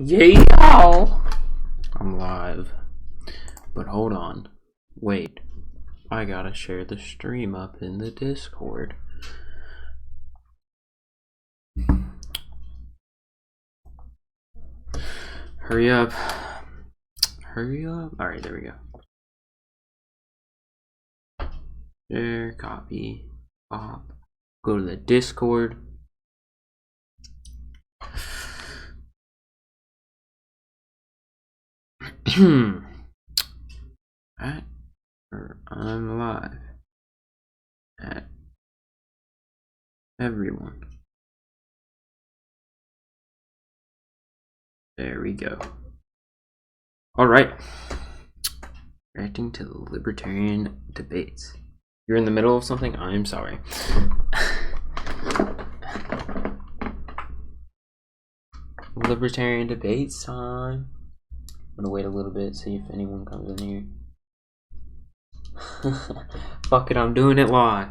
Yeah, I'm live. But hold on. Wait. I gotta share the stream up in the Discord. Hurry up. Hurry up. Alright, there we go. Share, copy, pop. Go to the Discord. I'm live at everyone. There we go. Alright. Reacting to the Libertarian debates. You're in the middle of something? I'm sorry. Libertarian debates time. I'm gonna wait a little bit, see if anyone comes in here. Fuck it, I'm doing it live.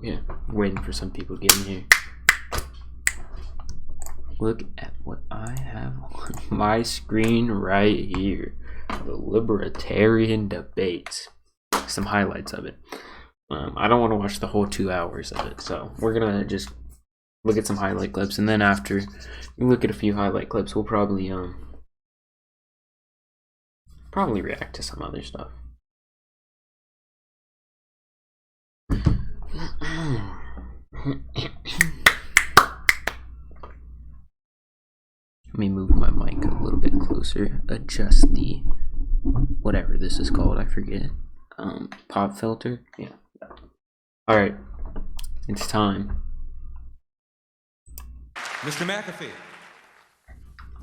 Yeah, waiting for some people to get in here. Look at what I have on my screen right here. The Libertarian debates. Some highlights of it. I don't want to watch the whole 2 hours of it, so we're gonna just look at some highlight clips, and then after we look at a few highlight clips, we'll probably react to some other stuff. Let me move my mic a little bit closer, adjust the whatever this is called, I forget. Pop filter? Yeah. Alright. It's time. Mr. McAfee.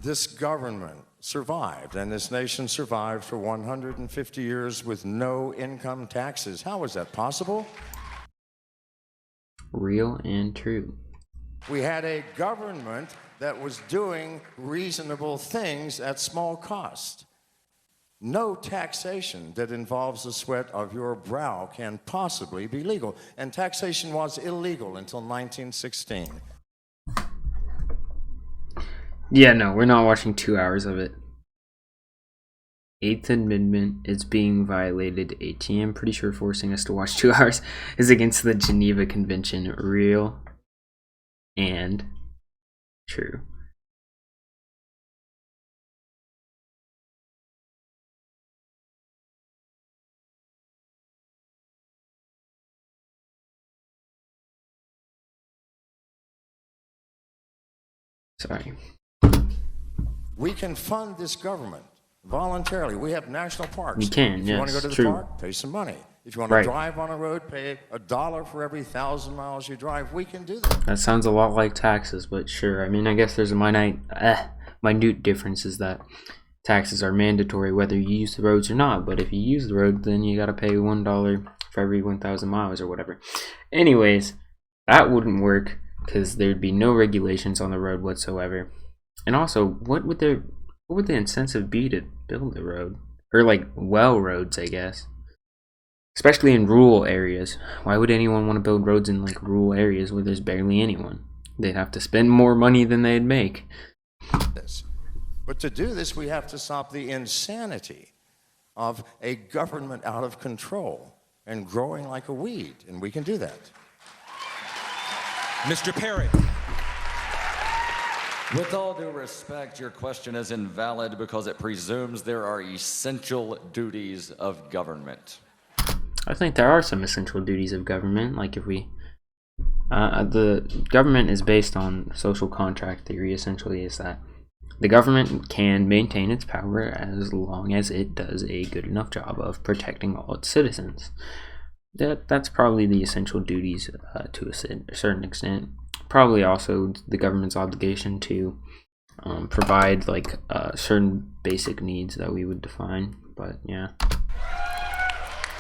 This government survived, and this nation survived for 150 years with no income taxes. How is that possible? Real and true. We had a government that was doing reasonable things at small cost. No taxation that involves the sweat of your brow can possibly be legal. And taxation was illegal until 1916. Yeah, no, we're not watching 2 hours of it. 8th Amendment is being violated. ATM, pretty sure forcing us to watch 2 hours is against the Geneva Convention. Real and true. Sorry. We can fund this government voluntarily. We have national parks. We can, if you want to yes, go to the true. park, pay some money. If you want to drive on a road, pay $1 for every 1,000 miles you drive. We can do that. That sounds a lot like taxes, but sure. I mean, I guess there's a minute difference is that taxes are mandatory whether you use the roads or not. But if you use the road, then you got to pay $1 for every 1,000 miles or whatever. Anyways, that wouldn't work because there'd be no regulations on the road whatsoever. And also, what would the incentive be to build the road? Or like roads, I guess. Especially in rural areas. Why would anyone want to build roads in like rural areas where there's barely anyone? They'd have to spend more money than they'd make. But to do this, we have to stop the insanity of a government out of control and growing like a weed, and we can do that. Mr. Perry. With all due respect, your question is invalid because it presumes there are essential duties of government. I think there are some essential duties of government, like if we... the government is based on social contract theory, essentially, is that the government can maintain its power as long as it does a good enough job of protecting all its citizens. That's probably the essential duties to a certain extent. Probably also the government's obligation to provide like certain basic needs that we would define, but yeah.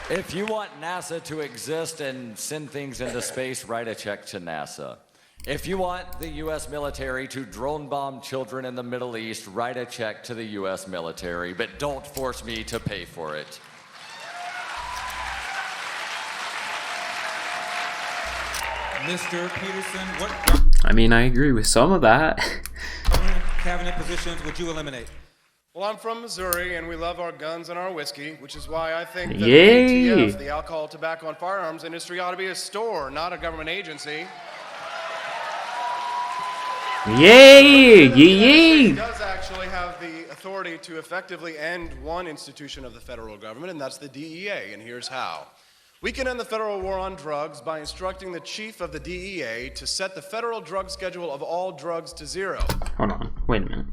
If you want NASA to exist and send things into space, write a check to NASA. If you want the U.S. military to drone bomb children in the Middle East, write a check to the U.S. military, but don't force me to pay for it. Mr. Peterson, what I mean, I agree with some of that. cabinet positions would you eliminate? Well, I'm from Missouri, and we love our guns and our whiskey, which is why I think that Yay. the ATF, the Alcohol, Tobacco, and Firearms industry, ought to be a store, not a government agency. Yay! The Yay! United States does actually have the authority to effectively end one institution of the federal government, and that's the DEA, and here's how. We can end the federal war on drugs by instructing the chief of the DEA to set the federal drug schedule of all drugs to 0. Hold on. Wait a minute.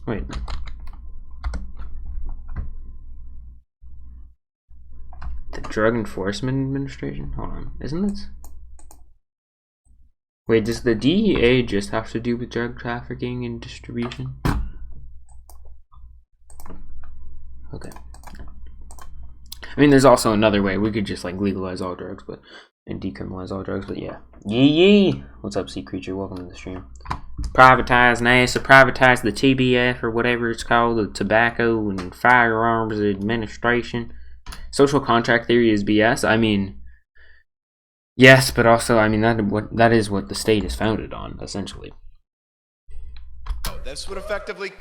Wait a minute. The Drug Enforcement Administration? Hold on. Isn't this? Wait, does the DEA just have to do with drug trafficking and distribution? Okay. I mean, there's also another way. We could just like legalize all drugs, and decriminalize all drugs. But yeah, yee. What's up, sea creature? Welcome to the stream. Privatize NASA, privatize the TBF or whatever it's called, the Tobacco and Firearms Administration. Social contract theory is BS. I mean, yes, but also, I mean, that is what the state is founded on, essentially. This would effectively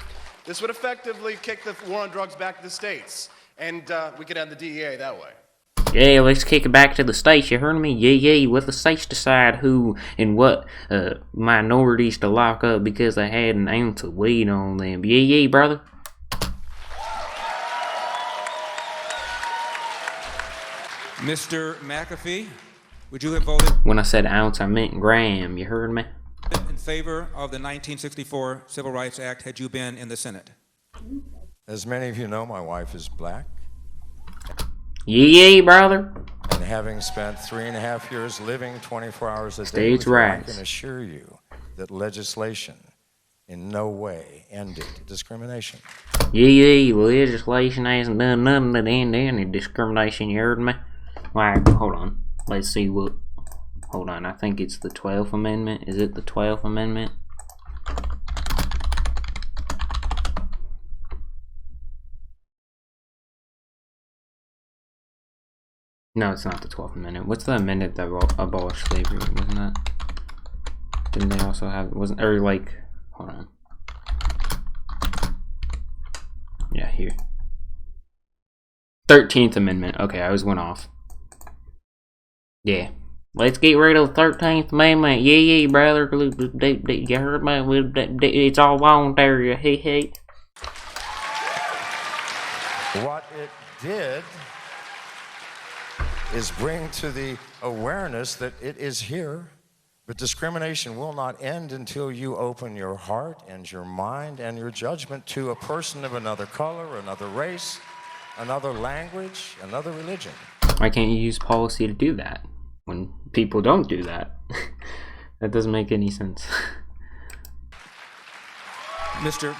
kick the war on drugs back to the states, and we could end the DEA that way. Yeah, let's kick it back to the states, you heard me? Yeah, let the states decide who and what minorities to lock up because they had an ounce of weed on them. Yeah, brother. Mr. McAfee, would you have voted When I said ounce, I meant gram, you heard me? in favor of the 1964 Civil Rights Act had you been in the Senate? As many of you know, my wife is black. Yeah, brother. And having spent 3.5 years living 24 hours a day States' with her, I rights. can assure you that legislation in no way ended discrimination. Yeah, legislation hasn't done nothing to end any discrimination, you heard me? Why, hold on. Let's see what... Hold on, I think it's the 12th Amendment. Is it the 12th Amendment? No, it's not the 12th Amendment. What's the amendment that abolished slavery? Wasn't that? Didn't they also have... Wasn't... Or like... Hold on. Yeah, here. 13th Amendment. Okay, I was one off. Yeah. Let's get rid of the 13th Amendment. Yeah, brother. You heard me? It's all voluntary. Hey. What it did is bring to the awareness that it is here, but discrimination will not end until you open your heart and your mind and your judgment to a person of another color, another race, another language, another religion. Why can't you use policy to do that when people don't do that? That doesn't make any sense. Mr.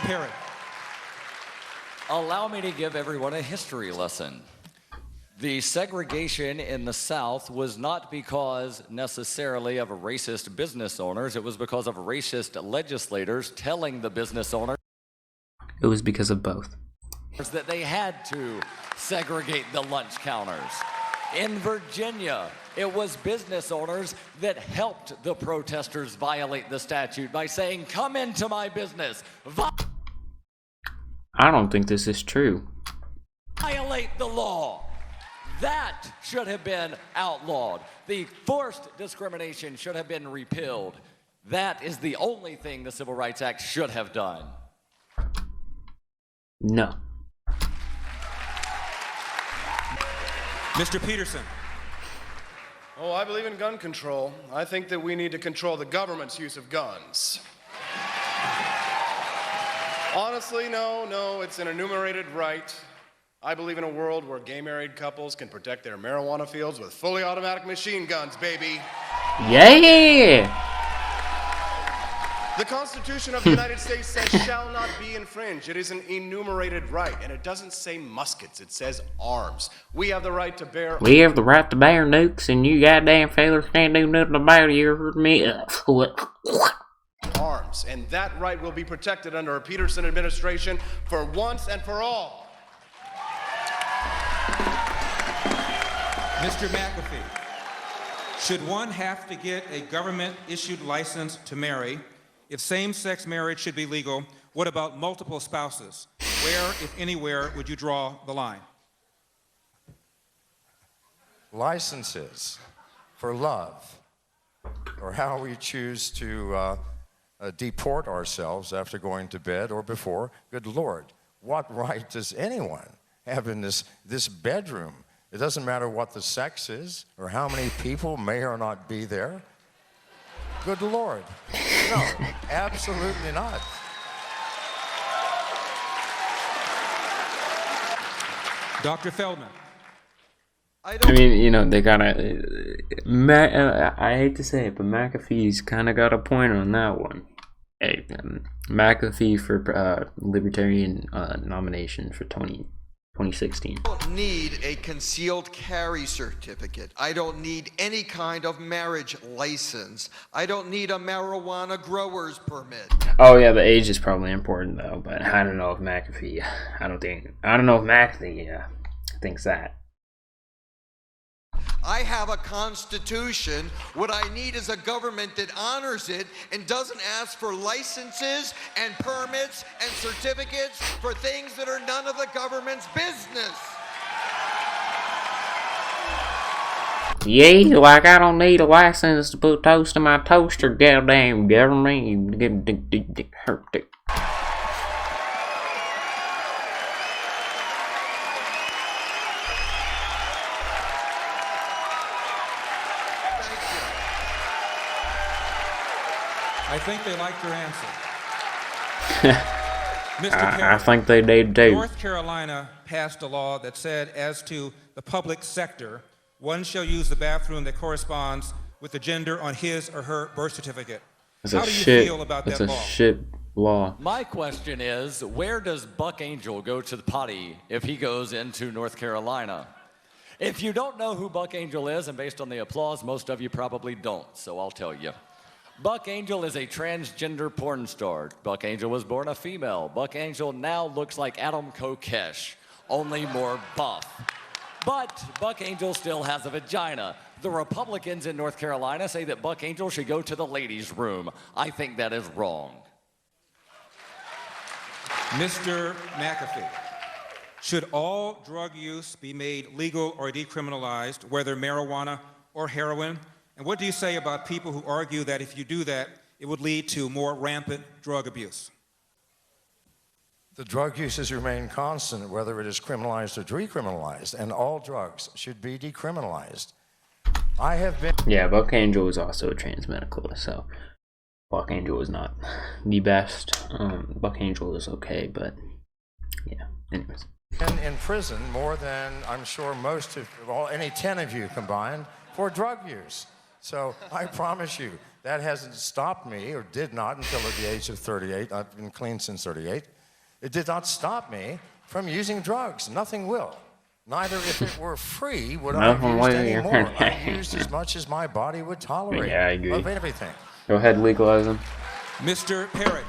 Perry. Allow me to give everyone a history lesson. The segregation in the South was not because necessarily of racist business owners. It was because of racist legislators telling the business owners It was because of both. that they had to segregate the lunch counters. In Virginia, it was business owners that helped the protesters violate the statute by saying, "Come into my business, I don't think this is true. violate the law." That should have been outlawed. The forced discrimination should have been repealed. That is the only thing the Civil Rights Act should have done. No. Mr. Peterson. Oh, I believe in gun control. I think that we need to control the government's use of guns. Honestly, no, it's an enumerated right. I believe in a world where gay married couples can protect their marijuana fields with fully automatic machine guns, baby. Yeah! The Constitution of the United States says shall not be infringed. It is an enumerated right, and it doesn't say muskets, it says arms. We have the right to bear... We have the right to bear nukes, and you goddamn fellas can't do nothing about it, you heard me? arms. And that right will be protected under a Peterson administration for once and for all. Mr. McAfee, should one have to get a government-issued license to marry? If same-sex marriage should be legal, what about multiple spouses? Where, if anywhere, would you draw the line? Licenses for love, or how we choose to deport ourselves after going to bed or before. Good Lord, what right does anyone have in this bedroom? It doesn't matter what the sex is or how many people may or not be there. Good Lord. No, absolutely not. Dr. Feldman. I mean, you know, they gotta. I hate to say it, but McAfee's kind of got a point on that one. Hey, McAfee for Libertarian nomination for 2016. I don't need a concealed carry certificate. I don't need any kind of marriage license. I don't need a marijuana grower's permit. Oh yeah, the age is probably important though, but I don't know if McAfee. I don't know if McAfee thinks that. I have a constitution. What I need is a government that honors it and doesn't ask for licenses and permits and certificates for things that are none of the government's business. Yeah, like I don't need a license to put toast in my toaster, goddamn government. I think they liked your answer. Mr. Perry, I think they did too. North Carolina passed a law that said, as to the public sector, one shall use the bathroom that corresponds with the gender on his or her birth certificate. How do you feel about that law? It's a shit law. My question is, where does Buck Angel go to the potty if he goes into North Carolina? If you don't know who Buck Angel is, and based on the applause, most of you probably don't, so I'll tell you. Buck Angel is a transgender porn star. Buck Angel was born a female. Buck Angel now looks like Adam Kokesh, only more buff. But Buck Angel still has a vagina. The Republicans in North Carolina say that Buck Angel should go to the ladies' room. I think that is wrong. Mr. McAfee, should all drug use be made legal or decriminalized, whether marijuana or heroin? And what do you say about people who argue that if you do that, it would lead to more rampant drug abuse? The drug uses remain constant, whether it is criminalized or decriminalized, and all drugs should be decriminalized. I have been... Yeah, Buck Angel is also a trans medical, so Buck Angel is not the best. Buck Angel is okay, but yeah, anyways. In prison more than I'm sure most of, well, any 10 of you combined, for drug use. So I promise you, that hasn't stopped me, or did not until at the age of 38. I've been clean since 38. It did not stop me from using drugs. Nothing will. Neither if it were free would I have used any more. I used as much as my body would tolerate. Yeah, I agree. Of everything. Go ahead, legalize them. Mr. Perry.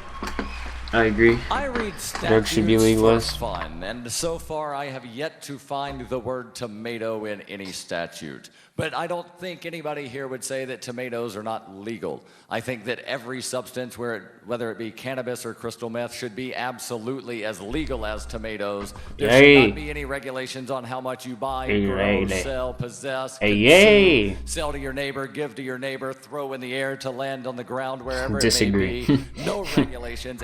I agree. I read Drugs should be statutes for legalized. fun, and so far I have yet to find the word tomato in any statute. But I don't think anybody here would say that tomatoes are not legal. I think that every substance, whether it be cannabis or crystal meth, should be absolutely as legal as tomatoes. There should not be any regulations on how much you buy, grow, sell, possess, consume, sell to your neighbor, give to your neighbor, throw in the air to land on the ground, wherever it may be. No regulations.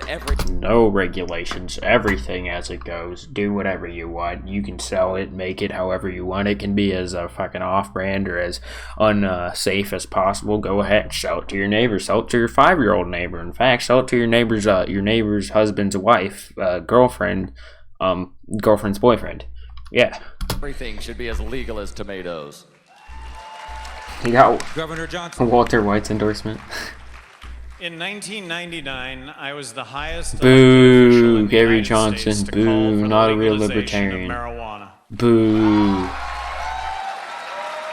No regulations. Everything as it goes. Do whatever you want. You can sell it, make it however you want. It can be as a fucking off-brand or as unsafe as possible. Go ahead, sell it to your neighbor. Sell it to your 5-year-old neighbor. In fact, sell it to your neighbor's husband's wife, girlfriend's boyfriend. Yeah. Everything should be as legal as tomatoes. You got Governor Johnson. Walter White's endorsement. In 1999, I was the highest Boo, elected official in the Gary United Johnson. States to Boo, call for the not a real legalization of libertarian. marijuana. Boo.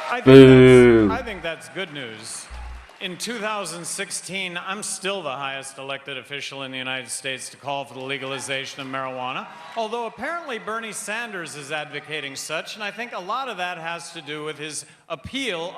I Boo. think that's good news. In 2016, I'm still the highest elected official in the United States to call for the legalization of marijuana, although apparently Bernie Sanders is advocating such, and I think a lot of that has to do with his appeal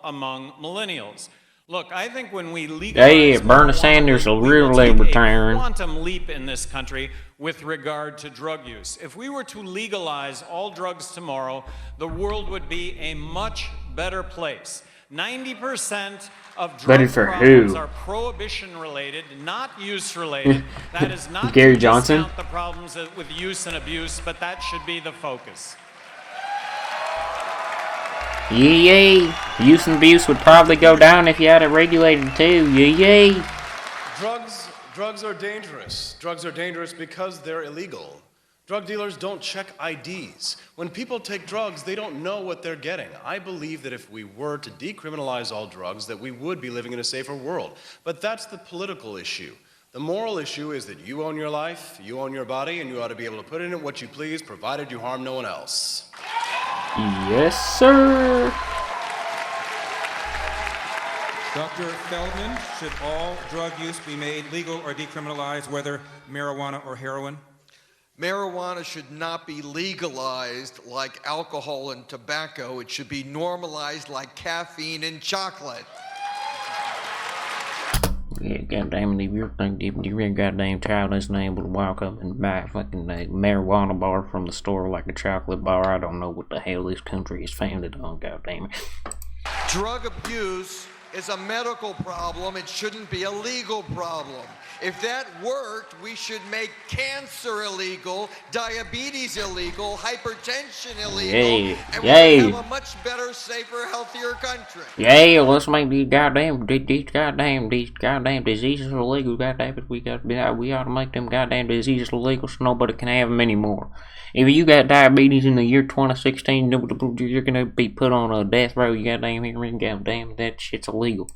among millennials. Look, I think when we legalize Bernie Sanders a we real will take libertarian. a quantum leap in this country with regard to drug use. If we were to legalize all drugs tomorrow, the world would be a much better place. 90% of drug problems are prohibition-related, not use-related. That is not Gary to Johnson? discount the problems with use and abuse, but that should be the focus. Yay! Use and abuse would probably go down if you had it regulated too. Yay! Drugs are dangerous. Drugs are dangerous because they're illegal. Drug dealers don't check IDs. When people take drugs, they don't know what they're getting. I believe that if we were to decriminalize all drugs, that we would be living in a safer world. But that's the political issue. The moral issue is that you own your life, you own your body, and you ought to be able to put in it what you please, provided you harm no one else. Yes, sir. Dr. Feldman, should all drug use be made legal or decriminalized, whether marijuana or heroin? Marijuana should not be legalized like alcohol and tobacco. It should be normalized like caffeine and chocolate. Yeah, goddamn it, if you're a goddamn child that's able to walk up and buy a fucking marijuana bar from the store like a chocolate bar, I don't know what the hell this country is founded on, goddamn it. Drug abuse is a medical problem. It shouldn't be a legal problem. If that worked, we should make cancer illegal, diabetes illegal, hypertension illegal, and we would have a much better, safer, healthier country. Yeah, let's make these goddamn diseases illegal. Goddamn it, we ought to make them goddamn diseases illegal so nobody can have them anymore. If you got diabetes in the year 2016, you're gonna be put on a death row. You goddamn hear me? Goddamn, that shit's illegal.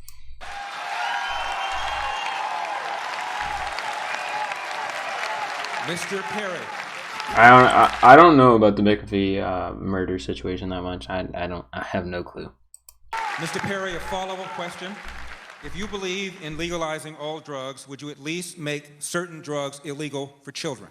Mr. Perry. I don't know about the McAfee murder situation that much. I have no clue. Mr. Perry, a follow-up question. If you believe in legalizing all drugs, would you at least make certain drugs illegal for children?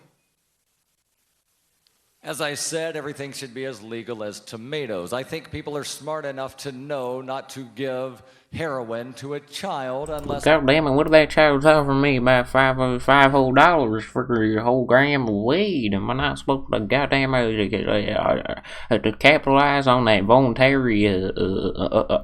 As I said, everything should be as legal as tomatoes. I think people are smart enough to know not to give heroin to a child unless... God damn it, what if that child's offering me about $5 whole for your whole gram of weed? Am I not supposed to goddamn to capitalize on that voluntary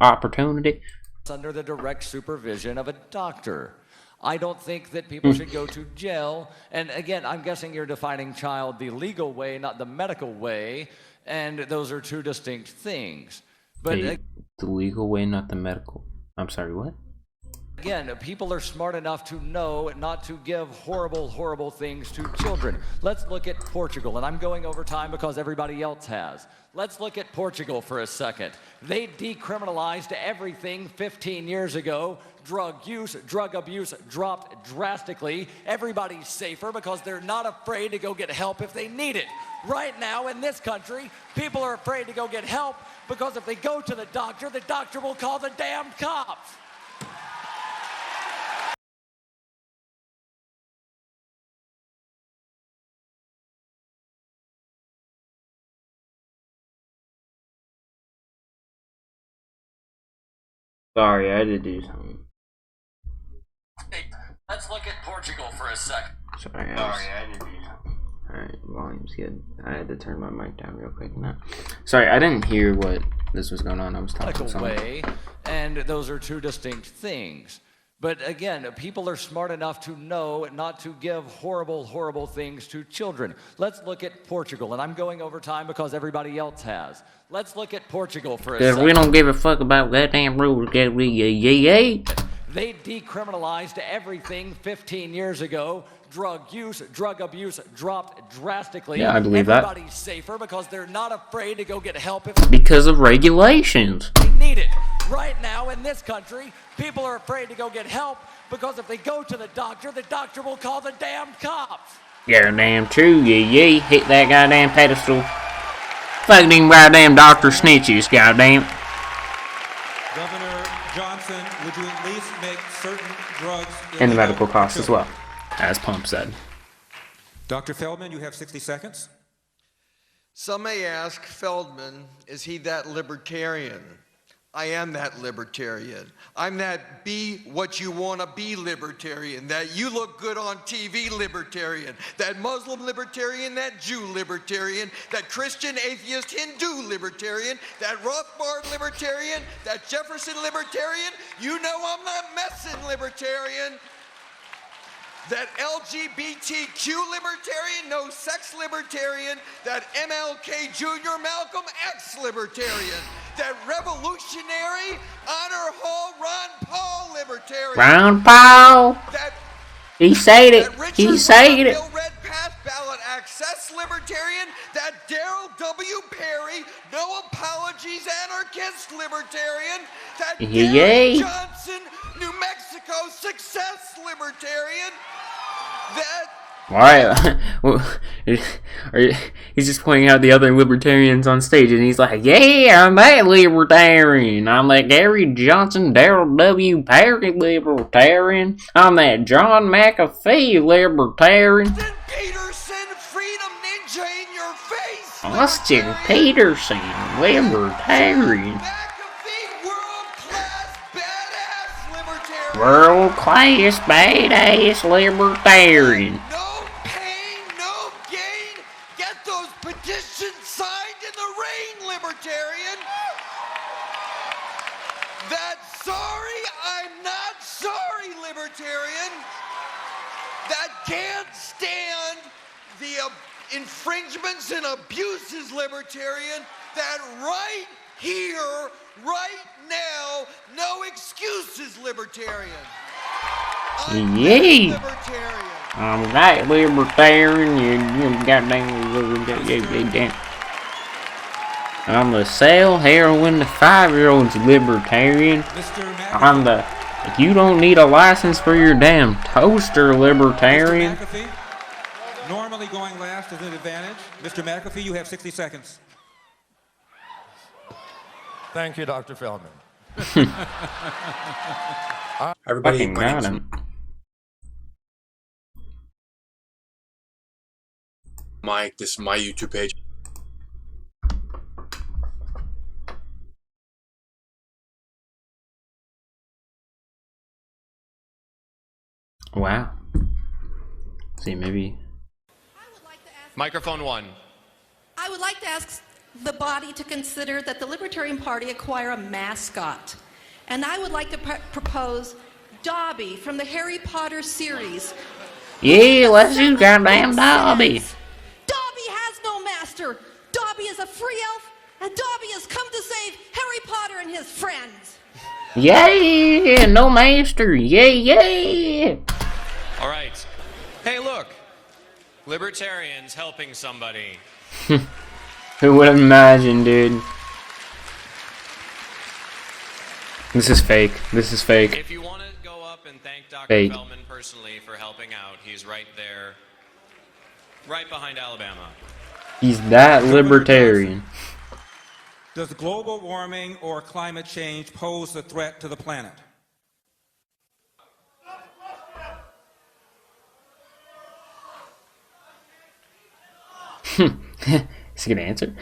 opportunity? Under the direct supervision of a doctor. I don't think that people should go to jail. And again, I'm guessing you're defining child the legal way, not the medical way. And those are two distinct things. But the legal way, not the medical. I'm sorry, what? Again, people are smart enough to know not to give horrible, horrible things to children. Let's look at Portugal, and I'm going over time because everybody else has. Let's look at Portugal for a second. They decriminalized everything 15 years ago. Drug use, drug abuse dropped drastically. Everybody's safer because they're not afraid to go get help if they need it. Right now in this country, people are afraid to go get help because if they go to the doctor will call the damn cops. Sorry, I had to do something. Let's look at Portugal for a second. Sorry, I had to do something. Alright, volume's good. I had to turn my mic down real quick now. Sorry, I didn't hear what this was going on. I was talking to way, and those are two distinct things. But again, people are smart enough to know not to give horrible, horrible things to children. Let's look at Portugal, and I'm going over time because everybody else has. Let's look at Portugal for a second. Because we don't give a fuck about goddamn rules. They decriminalized everything 15 years ago. Drug use, drug abuse dropped drastically. Yeah, I believe that. Everybody's safer because they're not afraid to go get help because of regulations. They need it. Right now in this country, people are afraid to go get help because if they go to the doctor will call the damn cops. Yeah, damn true. Yeah. Hit that goddamn pedestal. Fucking goddamn doctor snitches, goddamn. Governor Johnson, would you and the medical costs as well, as Pump said. Dr. Feldman, you have 60 seconds. Some may ask, Feldman, is he that libertarian? I am that libertarian. I'm that be what you want to be libertarian, that you look good on TV libertarian, that Muslim libertarian, that Jew libertarian, that Christian, atheist, Hindu libertarian, that Rothbard libertarian, that Jefferson libertarian. You know I'm not messing libertarian. That LGBTQ libertarian, no sex libertarian, that MLK Jr. Malcolm X libertarian, that revolutionary honor hall Ron Paul libertarian. Ron Paul. That He said it. That He Richard said it. Bill Red Path ballot access libertarian, that Daryl W. Perry, no apologies anarchist libertarian, that Yay. Derek Johnson, New Mexico success libertarian, that Why? He's just pointing out the other libertarians on stage, and he's like, "Yeah, I'm that libertarian. I'm that Gary Johnson, Daryl W. Perry libertarian. I'm that John McAfee libertarian. Peterson, freedom ninja in your face. Austin Peterson libertarian. McAfee, world-class badass libertarian. World-class badass libertarian." No pain, no gain. Get those petitions signed in the rain, libertarian. That sorry, I'm not sorry, libertarian. That can't stand the infringements and abuses, libertarian. That right here, right now, no excuses, libertarian. I'm Yay. libertarian. I'm that libertarian. You goddamn libertarian. I'm the sell heroin to 5-year-olds libertarian. Mr. I'm the you don't need a license for your damn toaster libertarian. McAfee, normally going last is an advantage. Mr. McAfee, you have 60 seconds. Thank you, Dr. Feldman. Everybody Fucking got him. Mike, this is my YouTube page. Wow. See, maybe. Microphone 1. I would like to ask the body to consider that the Libertarian Party acquire a mascot. And I would like to propose Dobby from the Harry Potter series. Yeah, let's do goddamn Dobby. Dobby has no master. Dobby is a free elf, and Dobby has come to save Harry Potter and his friends. Yeah, no master. Yeah. All right. Hey, look. Libertarians helping somebody. Who would have imagined, dude? This is fake. This is fake. If you want to go up and thank Dr. Fake. Feldman personally for helping out, he's right there. Right behind Alabama. He's that libertarian. Does global warming or climate change pose a threat to the planet? Is he gonna answer?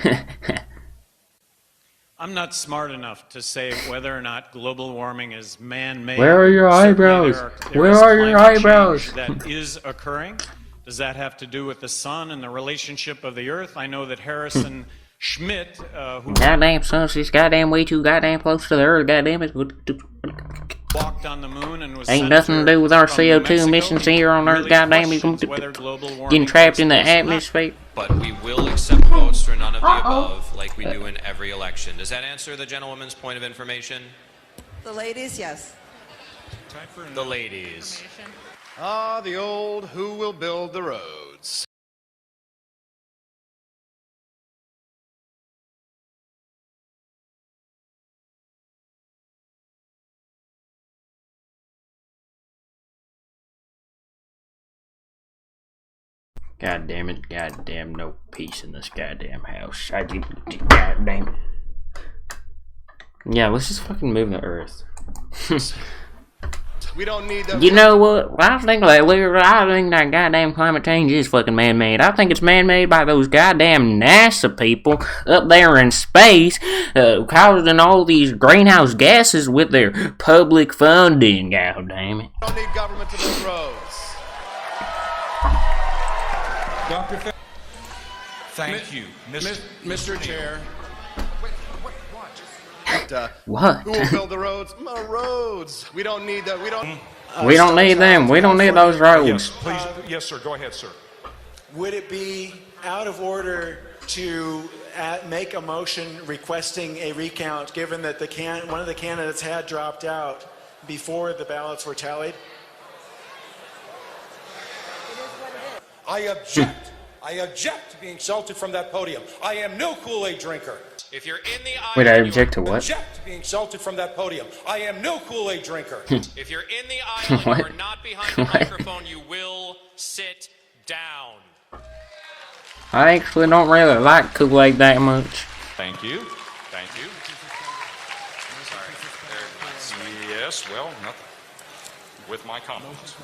I'm not smart enough to say whether or not global warming is man-made. Where are your Certainly eyebrows? there Where is are your climate eyebrows? change that is occurring. Does that have to do with the sun and the relationship of the earth? I know that Harrison Schmidt, who Goddamn sun's just goddamn way too goddamn close to the earth. Goddamn it. walked on the moon and was Ain't nothing to do with our from New CO2 Mexico, emissions here on Earth. really Goddamn it. questions whether global warming Getting trapped in the takes place or not. atmosphere. But we will accept votes for none of the above, like we do in every election. Does that answer the gentleman's point of information? The ladies, yes. The ladies. Ah, the old who will build the roads. Goddamn it. Goddamn no peace in this goddamn house. Goddamn. Yeah, let's just fucking move the earth. We don't need them. You know what? I think that goddamn climate change is fucking man-made. I think it's man-made by those goddamn NASA people up there in space, causing all these greenhouse gases with their public funding. God damn it. We don't need government to build roads. Dr. Thank you, Mr. Chair. What? Who will build the roads? Roads. We don't need that. We don't. We don't need them. We don't need those roads. Yes, please. Yes, sir. Go ahead, sir. Would it be out of order to make a motion requesting a recount, given that one of the candidates had dropped out before the ballots were tallied? I object. I object to being insulted from that podium. I am no Kool-Aid drinker. If you're in the aisle, Wait, I object to what? Object to being insulted from that podium. I am no Kool-Aid drinker. If you're in the aisle and you are not behind the microphone, you will sit down. I actually don't really like Kool-Aid that much. Thank you. Thank you. Sorry. Yes, well, nothing. With my compliments.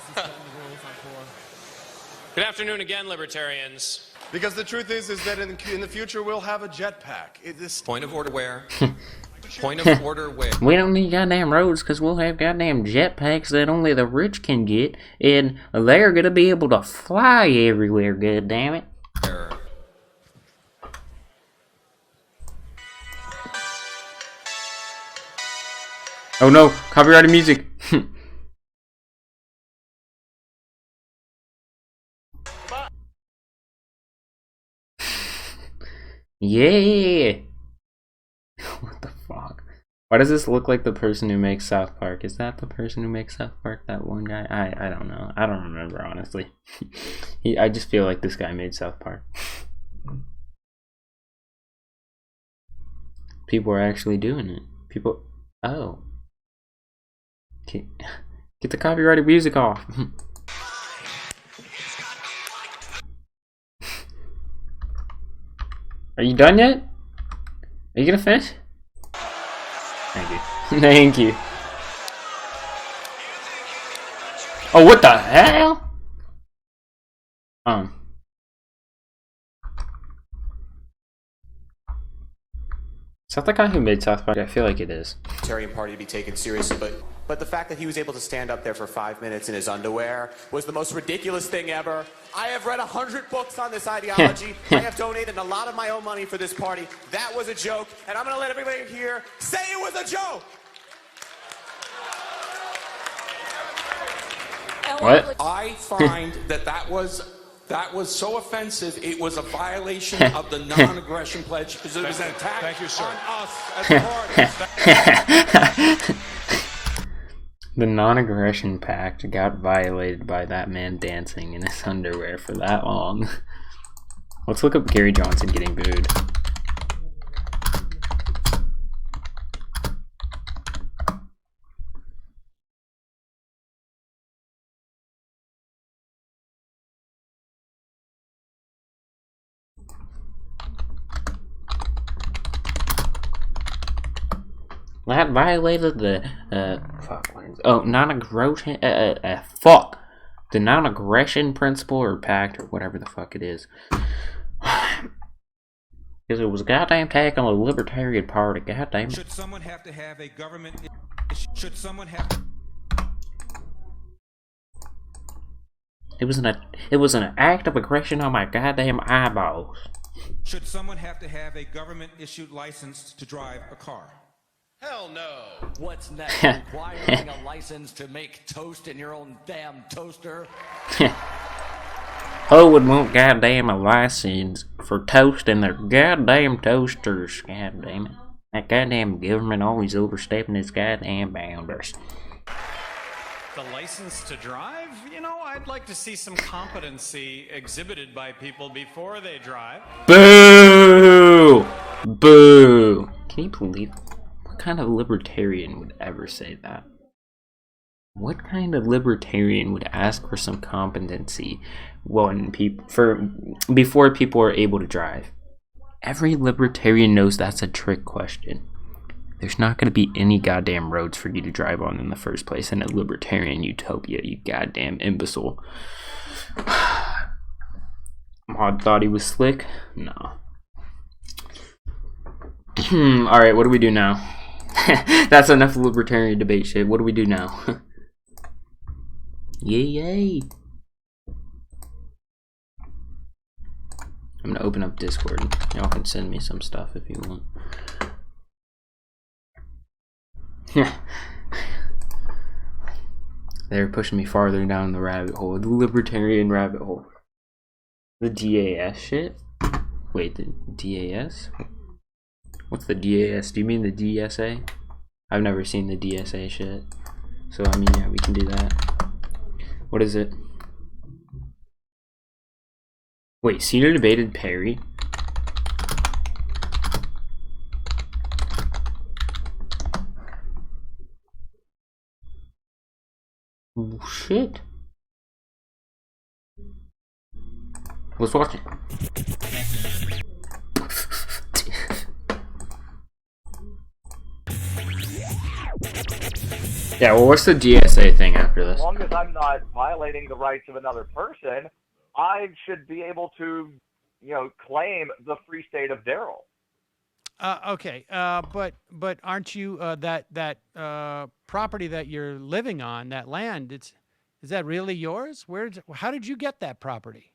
Good afternoon again, Libertarians. Because the truth is that in the future we'll have a jetpack. Point of order where? Point of order where? We don't need goddamn roads because we'll have goddamn jetpacks that only the rich can get, and they're gonna be able to fly everywhere, goddammit. Oh no, copyrighted music. Yeah. What the fuck? Why does this look like the person who makes South Park? Is that the person who makes South Park? That one guy? I don't know. I don't remember, honestly. I just feel like this guy made South Park. People are actually doing it. People. Oh. Okay. Get the copyrighted music off. Are you done yet? Are you gonna finish? Thank you. Thank you. Oh, what the hell? Is that the guy who made South Park? I feel like it is. Libertarian Party to be taken seriously, but the fact that he was able to stand up there for 5 minutes in his underwear was the most ridiculous thing ever. I have read 100 books on this ideology. I have donated a lot of my own money for this party. That was a joke, and I'm going to let everybody here say it was a joke. What? I find that was so offensive. It was a violation of the non-aggression pledge because it was an attack on us as a party. The non-aggression pact got violated by that man dancing in his underwear for that long. Let's look up Gary Johnson getting booed. That violated the, non-aggression, the non-aggression principle or pact or whatever the fuck it is. Because it was a goddamn attack on the Libertarian Party, goddamn. Should someone have to have a government, should someone have to... It was an act of aggression on my goddamn eyeballs. Should someone have to have a government-issued license to drive a car? Hell no. What's next? Requiring a license to make toast in your own damn toaster? Who would want goddamn a license for toasting their goddamn toasters? God damn it. That goddamn government always overstepping its goddamn boundaries. The license to drive? You know, I'd like to see some competency exhibited by people before they drive. Boo! Boo! Can you believe it? What kind of libertarian would ever say that? What kind of libertarian would ask for some competency before people are able to drive? Every libertarian knows that's a trick question. There's not going to be any goddamn roads for you to drive on in the first place in a libertarian utopia, you goddamn imbecile. Mod thought he was slick? No. Alright, what do we do now? That's enough libertarian debate shit. What do we do now? Yay! I'm gonna open up Discord. Y'all can send me some stuff if you want. They're pushing me farther down the rabbit hole. The libertarian rabbit hole. The DAS shit? Wait, the DAS? What's the DAS? Do you mean the DSA? I've never seen the DSA shit. So, I mean, yeah, we can do that. What is it? Wait, Cedar debated Perry? Oh, shit. Let's watch it. Yeah, well, what's the DSA thing after this? As long as I'm not violating the rights of another person, I should be able to, claim the free state of Darrell. Okay, but aren't you that property that you're living on, that land? Is that really yours? How did you get that property?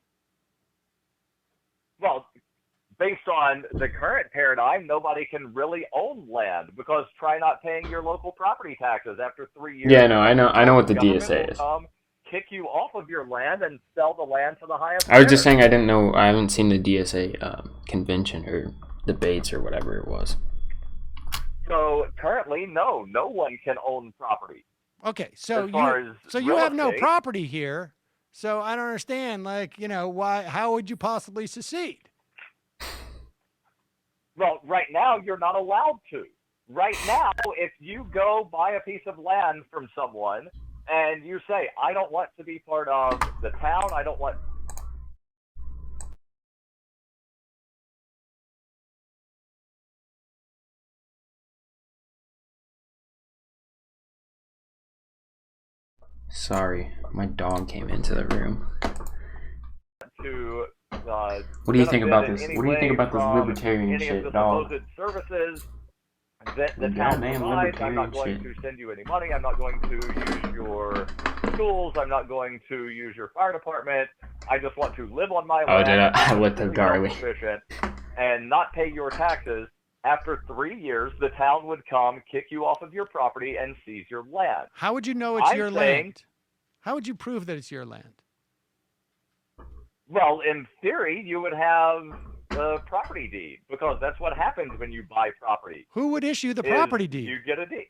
Well, based on the current paradigm, nobody can really own land because try not paying your local property taxes after 3 years. Yeah, no, I know what the DSA is. Kick you off of your land and sell the land to the highest. I was just saying I didn't know. I haven't seen the DSA convention or debates or whatever it was. So currently, no one can own property. Okay, so you real have no estate, property here. So I don't understand. Why? How would you possibly secede? Well, right now you're not allowed to. Right now, if you go buy a piece of land from someone and you say, I don't want to be part of the town, I don't want... Sorry, my dog came into the room. To, what do you think about this? What do you think about this libertarian shit, dog? Services that the town provides. I'm not going to send you any money. I'm not going to use your schools. I'm not going to use your fire department. I just want to live on my land. Did I let the garlic and not pay your taxes. After 3 years, the town would come, kick you off of your property, and seize your land. How would you know it's your land? How would you prove that it's your land? Well, in theory, you would have the property deed, because that's what happens when you buy property. Who would issue the property deed? You get a deed.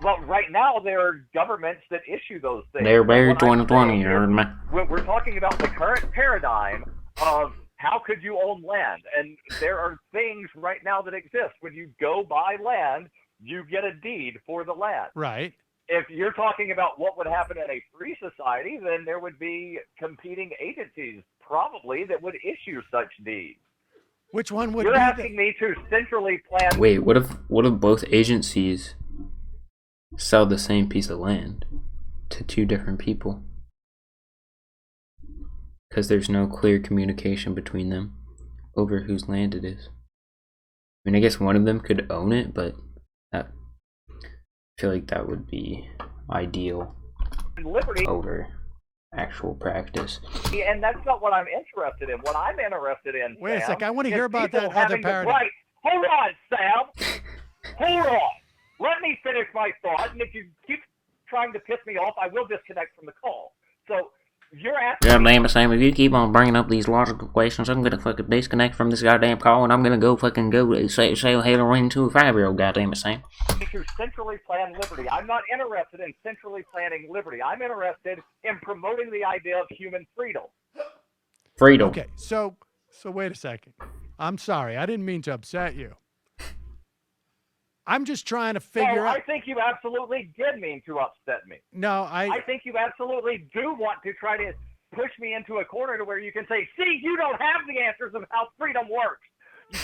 Well, right now, there are governments that issue those things. They're very 2020, you heard me. We're talking about the current paradigm of how could you own land? And there are things right now that exist. When you go buy land, you get a deed for the land. Right. If you're talking about what would happen in a free society, then there would be competing agencies probably that would issue such deeds. Which one would You're asking me to centrally plan... Wait, what if both agencies sell the same piece of land to two different people? Because there's no clear communication between them over whose land it is. I mean, I guess one of them could own it, but I feel like that would be ideal over actual practice. And that's not what I'm interested in. What I'm interested in, Wait a Sam, sec, I want to hear about that having other paradigm. Right. Hold on, Sam. Hold on. Let me finish my thought, and if you keep trying to piss me off, I will disconnect from the call. So, you're asking... Yeah, damn it, Sam, if you keep on bringing up these logical questions, I'm gonna fucking disconnect from this goddamn call, and I'm gonna go sell heroin to a 5-year-old, goddamn it, Sam. To centrally plan liberty. I'm not interested in centrally planning liberty. I'm interested in promoting the idea of human freedom. Freedom. Okay, so wait a second. I'm sorry, I didn't mean to upset you. I'm just trying to figure out... I think you absolutely did mean to upset me. No, I think you absolutely do want to try to push me into a corner to where you can say, see, you don't have the answers of how freedom works.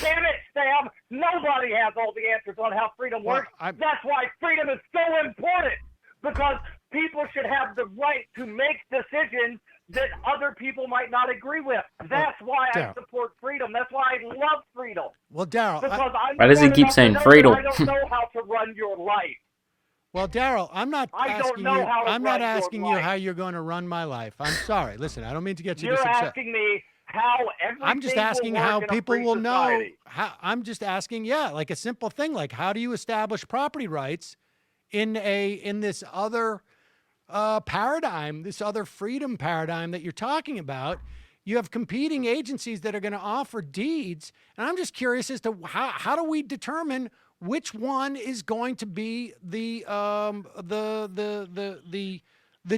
Damn it, Sam! Nobody has all the answers on how freedom works. That's why freedom is so important, because people should have the right to make decisions that other people might not agree with. That's why I support freedom. That's why I love freedom. Well, Daryl, why does he keep saying freedom? I don't know how to run your life. Well, Daryl, I'm not asking you. I'm not asking you how you're going to run my life. I'm sorry. Listen, I don't mean to get you this upset. You're asking me how everything I'm just asking will work how in a people free will know. society. I'm just asking, like a simple thing, like how do you establish property rights in this other paradigm, this other freedom paradigm that you're talking about? You have competing agencies that are going to offer deeds, and I'm just curious as to how do we determine which one is going to be the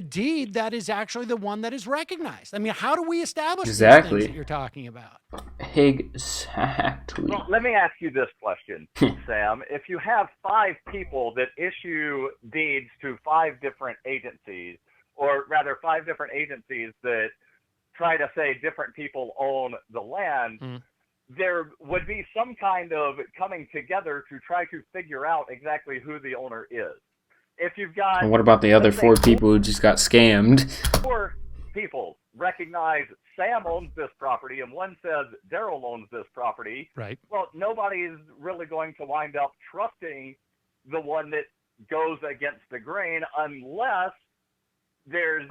deed that is actually the one that is recognized? I mean, how do we establish these things that you're talking about? Exactly. Well, let me ask you this question, Sam. If you have 5 people that issue deeds to 5 different agencies, or rather 5 different agencies that try to say different people own the land, there would be some kind of coming together to try to figure out exactly who the owner is. If you've got... And what about the other 4 people who just got scammed? 4 people recognize Sam owns this property and one says Daryl owns this property. Right. Well, nobody's really going to wind up trusting the one that goes against the grain unless there's,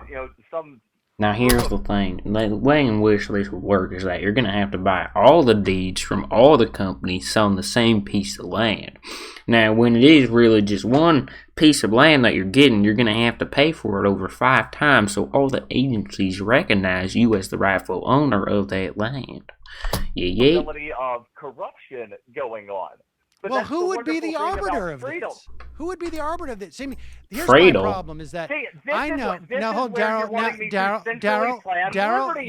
some... Now here's the thing, the way in which this would work is that you're going to have to buy all the deeds from all the companies selling the same piece of land. Now when it is really just one piece of land that you're getting, you're going to have to pay for it over 5 times so all the agencies recognize you as the rightful owner of that land. Possibility of corruption going on. But well, who would be the arbiter of this? Who would be the arbiter of this? See, here's my problem is that I know. Now, hold Daryl. Daryl,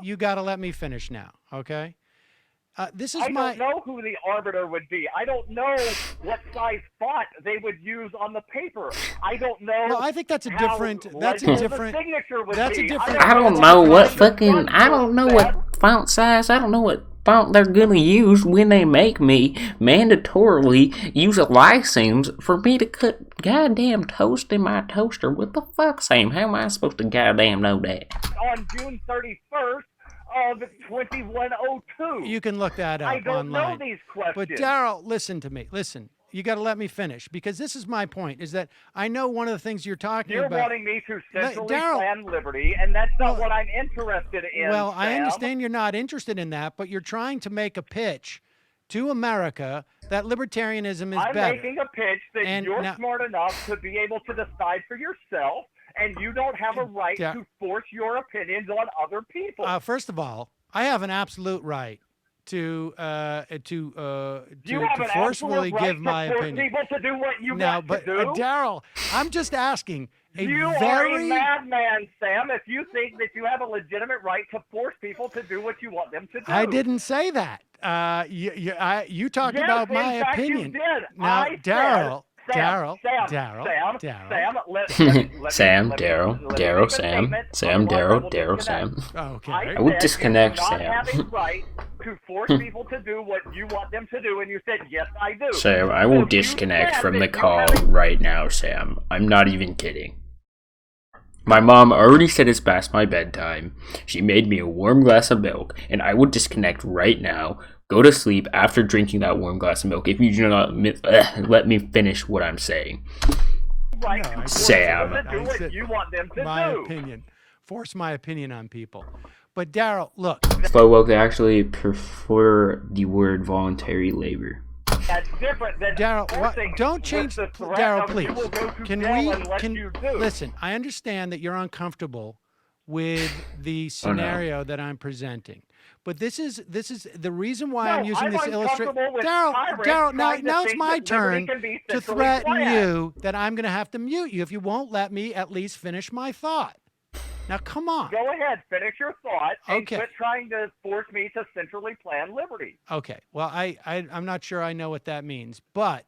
you gotta let me finish now. Okay. I don't know who the arbiter would be. I don't know what size font they would use on the paper. I don't know. Well, I think that's a different. Signature would be. I don't know what fucking. I don't know what font size. I don't know what font they're gonna use when they make me mandatorily use a license for me to cut goddamn toast in my toaster. What the fuck, Sam? How am I supposed to goddamn know that? On June 31st of 2102. You can look that up I don't online. know these questions. But Daryl, listen to me. Listen. You got to let me finish, because this is my point, is that I know one of the things you're talking about. You're wanting me to centrally plan liberty, and that's not what I'm interested in, Well, Sam. I understand you're not interested in that, but you're trying to make a pitch to America that libertarianism is better. I'm making a pitch that you're smart enough to be able to decide for yourself, and you don't have a right to force your opinions on other people. First of all, I have an absolute right to forcefully give my opinion. People to do what you want but to do. Daryl, I'm just asking. You are a madman, Sam, if you think that you have a legitimate right to force people to do what you want them to do. I didn't say that. You talked about my opinion. You did. Now, Daryl. Sam, Okay. I would disconnect Sam. Having right to force people to do what you want them to do, and you said, yes, I do. Sam, I will disconnect from the call right now, Sam. I'm not even kidding. My mom already said it's past my bedtime. She made me a warm glass of milk, and I will disconnect right now. Go to sleep after drinking that warm glass of milk if you do not let me finish what I'm saying. Sam. My opinion. Force my opinion on people. But Daryl, look. Slowpoke, they actually prefer the word voluntary labor. That's different than Daryl, don't change the Daryl, please. Listen, I understand that you're uncomfortable with the scenario that I'm presenting. But this is the reason why I'm using this illustration. Daryl, now it's my turn to threaten you that I'm going to have to mute you if you won't let me at least finish my thought. Now, come on. Go ahead, finish your thought, and Okay. quit trying to force me to centrally plan liberty. Okay. Well, I'm not sure I know what that means, but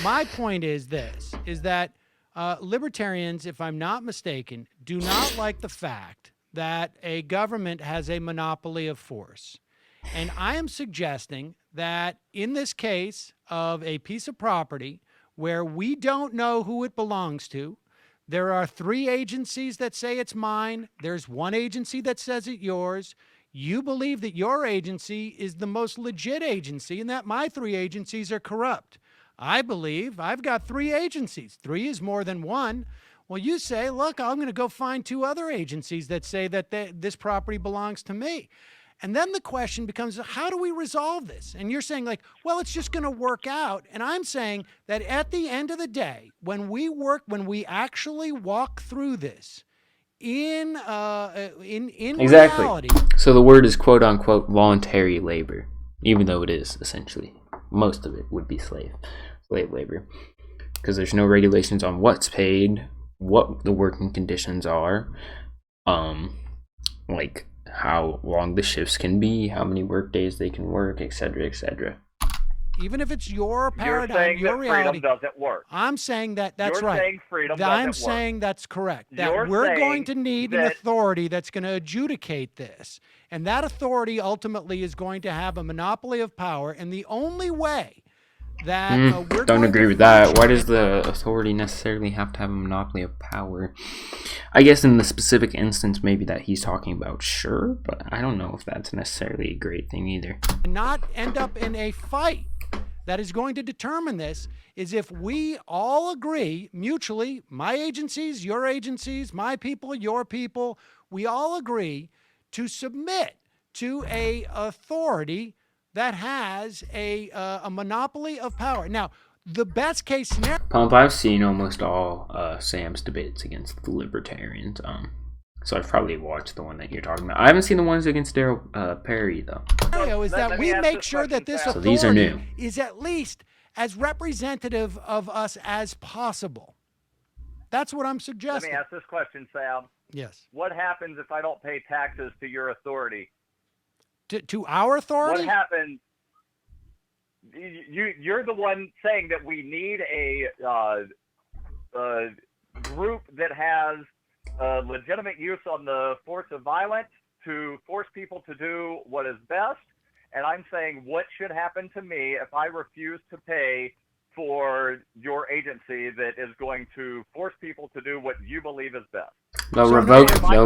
my point is this: is that libertarians, if I'm not mistaken, do not like the fact that a government has a monopoly of force. And I am suggesting that in this case of a piece of property where we don't know who it belongs to, there are 3 agencies that say it's mine. There's 1 agency that says it's yours. You believe that your agency is the most legit agency and that my 3 agencies are corrupt. I believe I've got 3 agencies. 3 is more than 1. Well, you say, look, I'm going to go find 2 other agencies that say that this property belongs to me. And then the question becomes, how do we resolve this? And you're saying like, well, it's just going to work out. And I'm saying that at the end of the day, when we actually walk through this in Exactly. reality. So the word is quote unquote voluntary labor, even though it is essentially, most of it would be slave labor, because there's no regulations on what's paid, what the working conditions are, like how long the shifts can be, how many work days they can work, etc., etc. Even if it's your paradigm, You're saying your that reality, freedom doesn't work. I'm saying that's You're right. saying freedom I'm doesn't work. saying that's correct. That You're we're going saying to need an that- authority that's going to adjudicate this. And that authority ultimately is going to have a monopoly of power. And the only way that we're Don't going agree to with that. Why function- does the authority necessarily have to have a monopoly of power? I guess in the specific instance maybe that he's talking about, sure, but I don't know if that's necessarily a great thing either. not end up in a fight that is going to determine this is if we all agree mutually, my agencies, your agencies, my people, your people, we all agree to submit to a authority that has a monopoly of power. Now, the best case scenario. Pump, I've seen almost all Sam's debates against the Libertarians. So I've probably watched the one that you're talking about. I haven't seen the ones against Daryl Perry though. Is that Let we me ask make this sure that this So these are authority new. is at least as representative of us as possible. That's what I'm Let me suggesting. ask this question, Sam. Yes. What happens if I don't pay taxes to your authority? To our authority? What happens? You're the one saying that we need a group that has legitimate use on the force of violence to force people to do what is best. And I'm saying, what should happen to me if I refuse to pay for your agency that is going to force people to do what you believe is best? They'll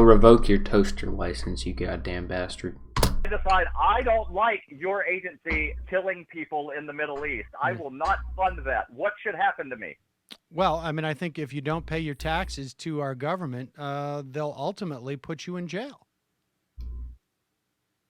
revoke your toaster license, you goddamn bastard. I decide I don't like your agency killing people in the Middle East. I will not fund that. What should happen to me? Well, I mean, I think if you don't pay your taxes to our government, they'll ultimately put you in jail.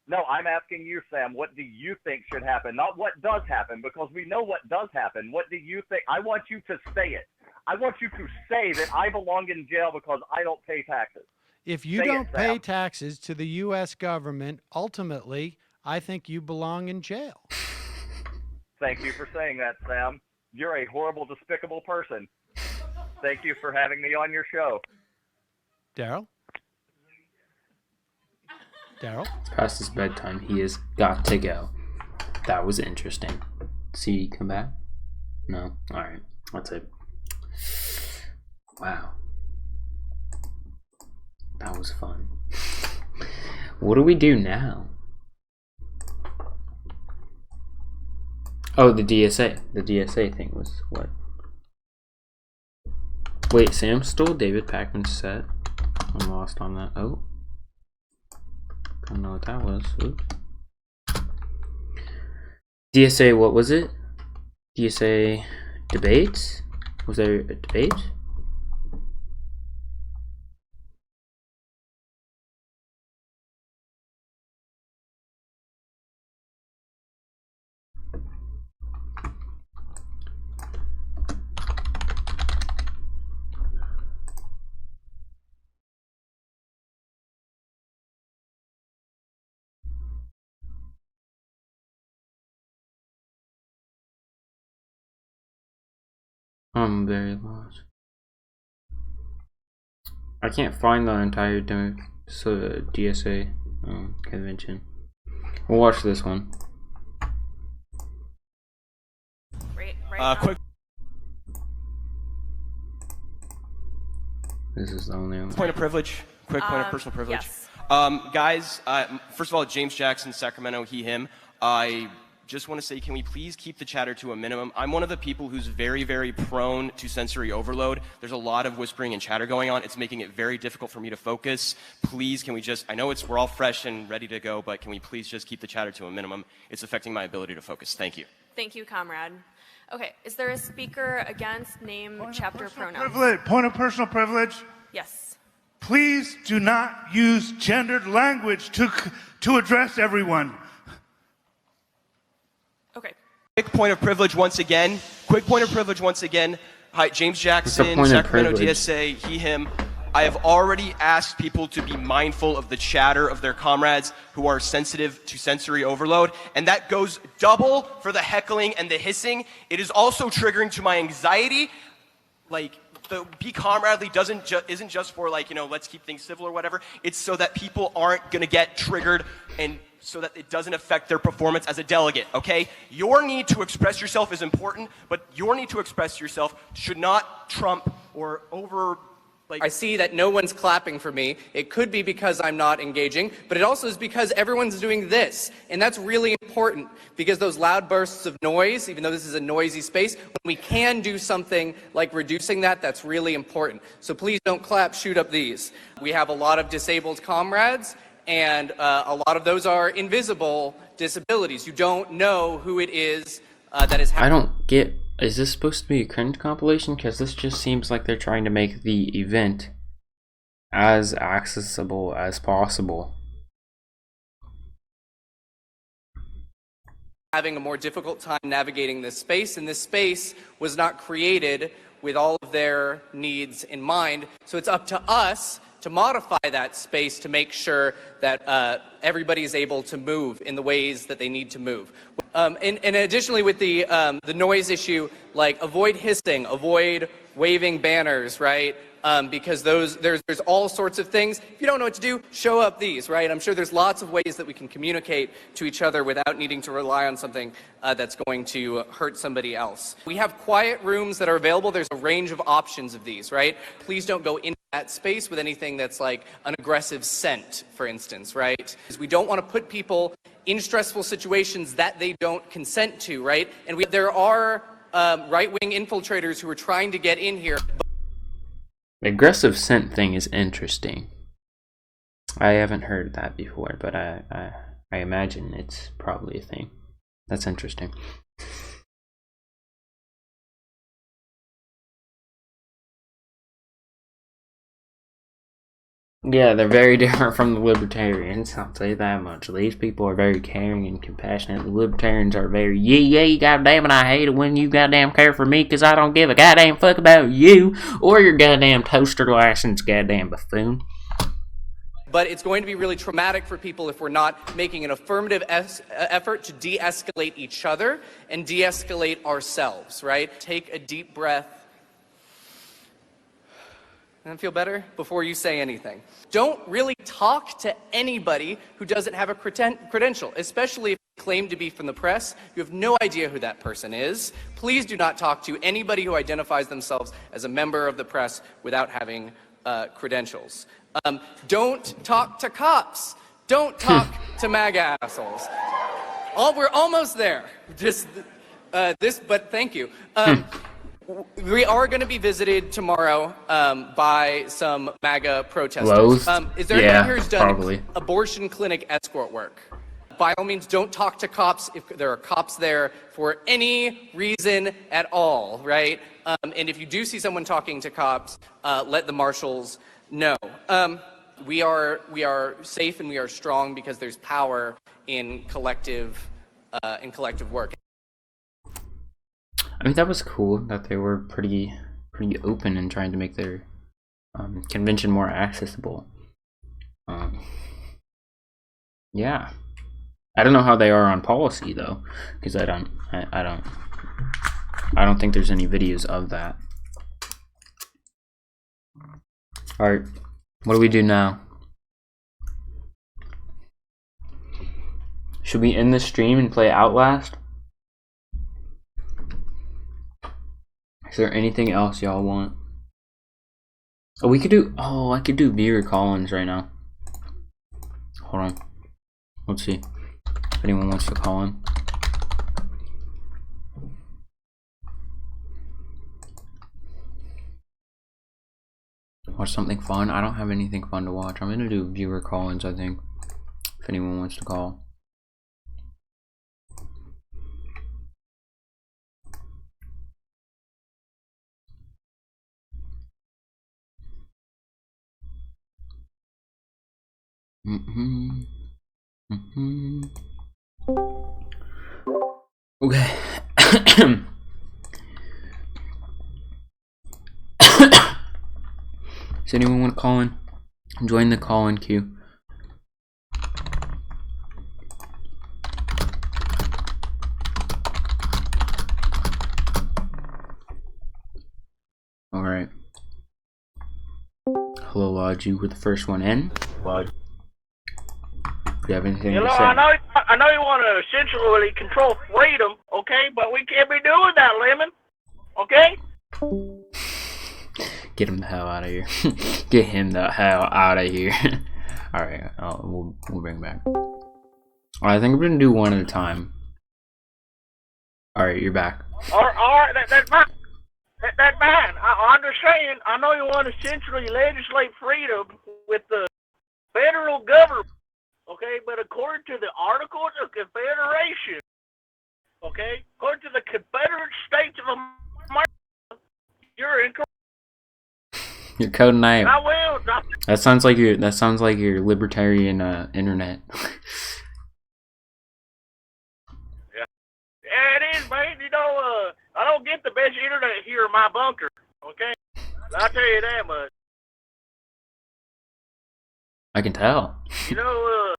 No, I'm asking you, Sam, what do you think should happen? Not what does happen, because we know what does happen. What do you think? I want you to say it. I want you to say that I belong in jail because I don't pay taxes. If you don't pay taxes to the U.S. government, ultimately, I think you belong in jail. Thank you for saying that, Sam. You're a horrible, despicable person. Thank you for having me on your show. Daryl? Daryl? It's past his bedtime. He has got to go. That was interesting. See you come back? No? Alright. That's it. Wow. That was fun. What do we do now? Oh, the DSA. The DSA thing was what? Wait, Sam stole David Pakman's set. I'm lost on that. Oh. I don't know what that was. Oops. DSA, what was it? DSA debates? Was there a debate? I'm very lost. I can't find the entire DSA convention. We'll watch this one. Quick This is the only one. point of privilege. Quick point of personal privilege. Yes. Guys, first of all, James Jackson, Sacramento, he, him. I just want to say, can we please keep the chatter to a minimum? I'm one of the people who's very, very prone to sensory overload. There's a lot of whispering and chatter going on. It's making it very difficult for me to focus. Please, can we just, I know we're all fresh and ready to go, but can we please just keep the chatter to a minimum? It's affecting my ability to focus. Thank you. Thank you, comrade. Okay, is there a speaker against name, chapter, pronouns? Point of personal privilege. Yes. Please do not use gendered language to address everyone. Okay. Quick point of privilege once again. Hi, James Jackson, point of Sacramento privilege? DSA, he, him. I have already asked people to be mindful of the chatter of their comrades who are sensitive to sensory overload, and that goes double for the heckling and the hissing. It is also triggering to my anxiety. Like, the be comradely isn't just for, like, you know, let's keep things civil or whatever. It's so that people aren't gonna get triggered and so that it doesn't affect their performance as a delegate, okay? Your need to express yourself is important, but your need to express yourself should not trump or over, like... I see that no one's clapping for me. It could be because I'm not engaging, but it also is because everyone's doing this. And that's really important because those loud bursts of noise, even though this is a noisy space, when we can do something like reducing that, that's really important. So please don't clap, shoot up these. We have a lot of disabled comrades, and a lot of those are invisible disabilities. You don't know who it is that is I don't get, is this supposed to be a cringe compilation? Because this just seems like they're trying to make the event as accessible as possible. Having a more difficult time navigating this space, and this space was not created with all of their needs in mind. So it's up to us to modify that space to make sure that everybody is able to move in the ways that they need to move. And additionally, with the noise issue, like avoid hissing, avoid waving banners, right? Because there's all sorts of things. If you don't know what to do, show up these, right? I'm sure there's lots of ways that we can communicate to each other without needing to rely on something that's going to hurt somebody else. We have quiet rooms that are available. There's a range of options of these, right? Please don't go into that space with anything that's like an aggressive scent, for instance, right? Because we don't want to put people in stressful situations that they don't consent to, right? And there are right-wing infiltrators who are trying to get in here. The aggressive scent thing is interesting. I haven't heard that before, but I imagine it's probably a thing. That's interesting. Yeah, they're very different from the Libertarians, I'll tell you that much. These people are very caring and compassionate. The Libertarians are very, yeah, goddamn it, I hate it when you goddamn care for me because I don't give a goddamn fuck about you or your goddamn toaster license, goddamn buffoon. But it's going to be really traumatic for people if we're not making an affirmative effort to de-escalate each other and de-escalate ourselves, right? Take a deep breath. And feel better before you say anything. Don't really talk to anybody who doesn't have a credential, especially if they claim to be from the press. You have no idea who that person is. Please do not talk to anybody who identifies themselves as a member of the press without having credentials. Don't talk to cops. Don't talk to MAGA assholes. We're almost there. But thank you. We are going to be visited tomorrow by some MAGA protesters. Is there anyone here who's done abortion clinic escort work? By all means, don't talk to cops if there are cops there for any reason at all, right? And if you do see someone talking to cops, let the marshals know. We are safe and we are strong because there's power in collective work. I mean, that was cool that they were pretty open in trying to make their convention more accessible. Yeah, I don't know how they are on policy though, because I don't think there's any videos of that. All right, what do we do now? Should we end the stream and play Outlast? Is there anything else y'all want? Oh, we could do, I could do viewer call-ins right now. Hold on. Let's see if anyone wants to call in. Watch something fun. I don't have anything fun to watch. I'm gonna do viewer call-ins, I think. If anyone wants to call. Okay. Does anyone want to call in? Join the call-in queue. Alright. Hello, Lodge. You were the first one in. Lodge. Do you have anything You know, to say? I know you want to essentially control freedom, okay? But we can't be doing that, Lemon. Okay? Get him the hell out of here. Get him the hell out of here. Alright, we'll bring him back. Alright, I think we're gonna do one at a time. Alright, you're back. Alright, that's fine. That's fine. I understand. I know you want to essentially legislate freedom with the federal government, okay? But according to the Articles of Confederation, okay? According to the Confederate States of America, you're incorrect. You're coding out. I will. That sounds like your libertarian internet. Yeah, it is, man. You know, I don't get the best internet here in my bunker, okay? I'll tell you that much. I can tell. You know,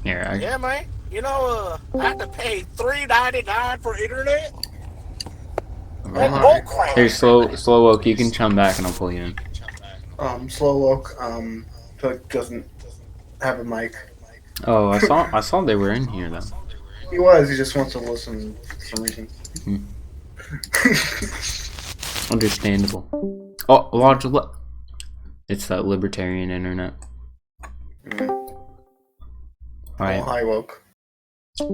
Here, yeah, man. You know, I have to pay $3.99 for internet. That's bullcrap. Here, slow woke. You can chum back and I'll pull you in. Slow woke, doesn't have a mic. Oh, I saw they were in here though. He just wants to listen for some reason. Understandable. Oh, Lodge, it's that libertarian internet. Alright. Oh, hi, woke.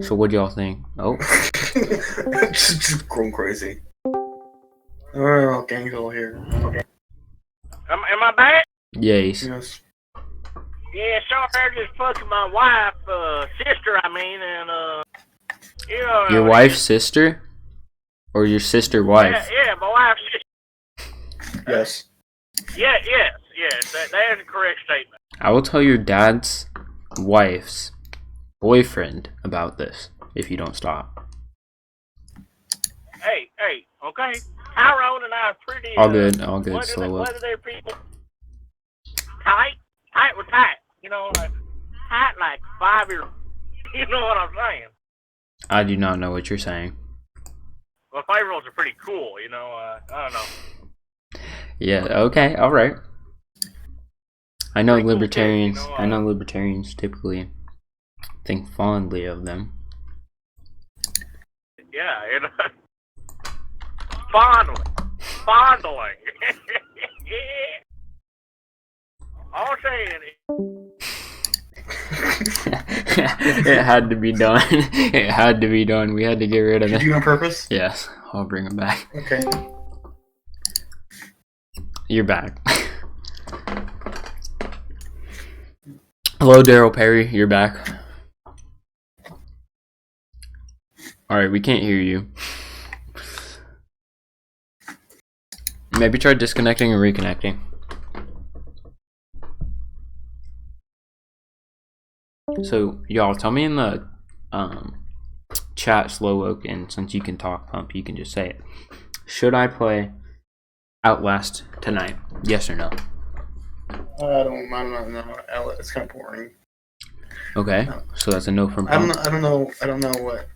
So what do y'all think? Oh. Just going crazy. Oh, gang's all here. Okay. Am I back? Yes. Yes. Yeah, sorry, I just fucking my wife, sister, I mean, and, you know. Your wife's sister? Or your sister wife? Yeah, my wife's sister. Yes. Yes, that is a correct statement. I will tell your dad's wife's boyfriend about this if you don't stop. Hey, okay? Tyrone and I are pretty, All good, slow up. Whether they're people tight with tight, you know, like, tight like 5 years, you know what I'm saying? I do not know what you're saying. Well, 5-year-olds are pretty cool, you know, I don't know. Yeah, okay, alright. I know libertarians, cool, you know, I know libertarians typically think fondly of them. Yeah, you know. Fondling. Yeah. All saying It had to be done. It had to be done. We had to get rid of it. Did you on purpose? Yes, I'll bring him back. Okay. You're back. Hello, Daryl Perry. You're back. Alright, we can't hear you. Maybe try disconnecting and reconnecting. So, y'all, tell me in the chat, Slow Oak, and since you can talk, Pump, you can just say it. Should I play Outlast tonight? Yes or no? I don't know. It's kind of boring. Okay, No. so that's a no from I don't Pump. know. I don't know what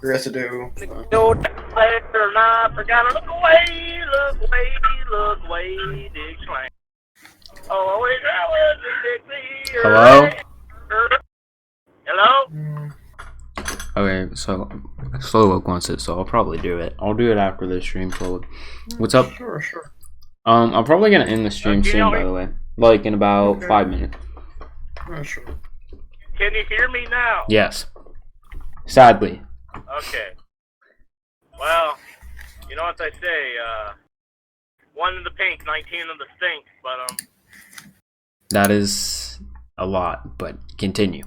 you're has to do. no pleasure or not, I gotta look away, Dick Slang. Oh, I wish I was a Dixie. Hello? Hello? Okay, so Slow Oak wants it, so I'll probably do it. I'll do it after the stream, Slow Oak. What's up? Sure. I'm probably gonna end the stream soon, by the way. Like in about 5 minutes. Sure. Can you hear me now? Yes. Sadly. Okay. Well, you know what they say, 1 in the pink, 19 in the stink, but, That is a lot, but continue.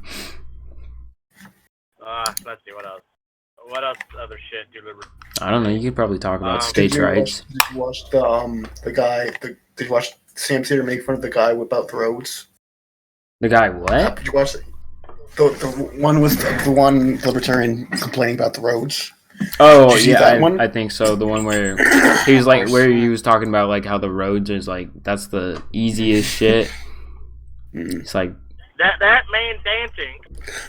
let's see, what else? What else other shit do Liberty? I don't know, you could probably talk about states' Did you rights. Did you watch the guy, did you watch Sam Cedar make fun of the guy about the roads? The guy what? Did you watch the one with the one Libertarian complaining about the roads? Oh, Did you see yeah, that one? I think so. The one where he was like, where he was talking about like how the roads is like, that's the easiest shit. It's like, That man dancing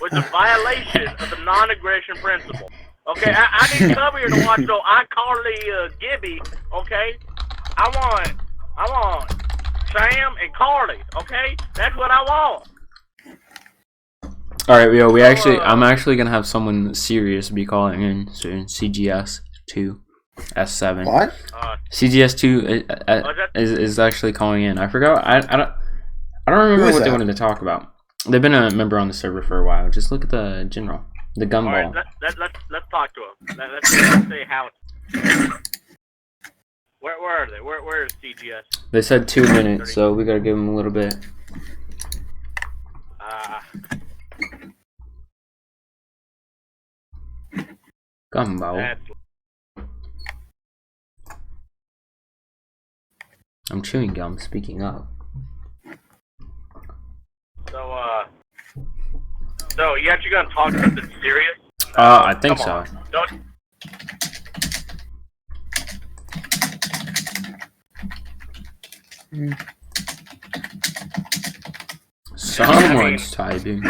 was a violation of the non-aggression principle. Okay, I didn't come here to watch no iCarly Gibby. Okay, I want Sam and Carly. Okay, that's what I want. all right, yo, I'm actually gonna have someone serious be calling in soon. CGS 2 S7. What? CGS 2 is actually calling in. I forgot. I don't remember what they wanted to talk about. They've been a member on the server for a while. Just look at the general, the gumball. All right, let's talk to him. Let's say how. Where are they? Where is CGS? They said 2 minutes, so we gotta give them a little bit. Gumball. I'm chewing gum. Speaking of. So you actually gonna talk something serious? I think so. Don't. Someone's typing.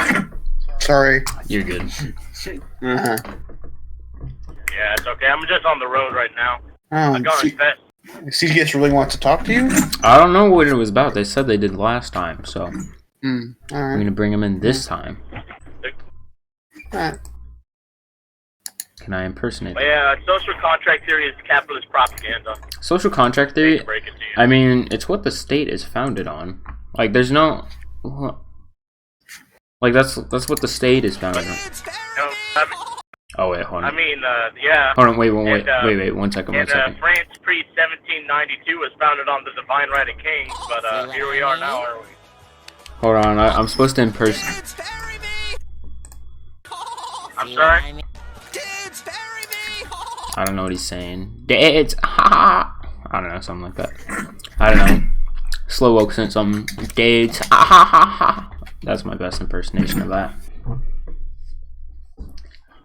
Sorry. You're good. Uh-huh. Yeah, it's okay. I'm just on the road right now. I got a vet. CGS really wants to talk to you? I don't know what it was about. They said they did last time, so Alright. we're gonna bring him in this time. Alright. Can I impersonate? But yeah, social contract theory is capitalist propaganda. Social contract theory. Break it to you. I mean, it's what the state is founded on. Like, there's no. Like that's what the state is founded on. Oh wait, hold on. I mean, yeah. Hold on, wait, 1 second, 1 second. France pre-1792 was founded on the divine right of kings, but here we are now, are we? Hold on, I'm supposed to impersonate. I'm sorry? I don't know what he's saying. Dads, ha! I don't know, something like that. I don't know. Slow Woke sent something. Dads, ha ha ha ha. That's my best impersonation of that.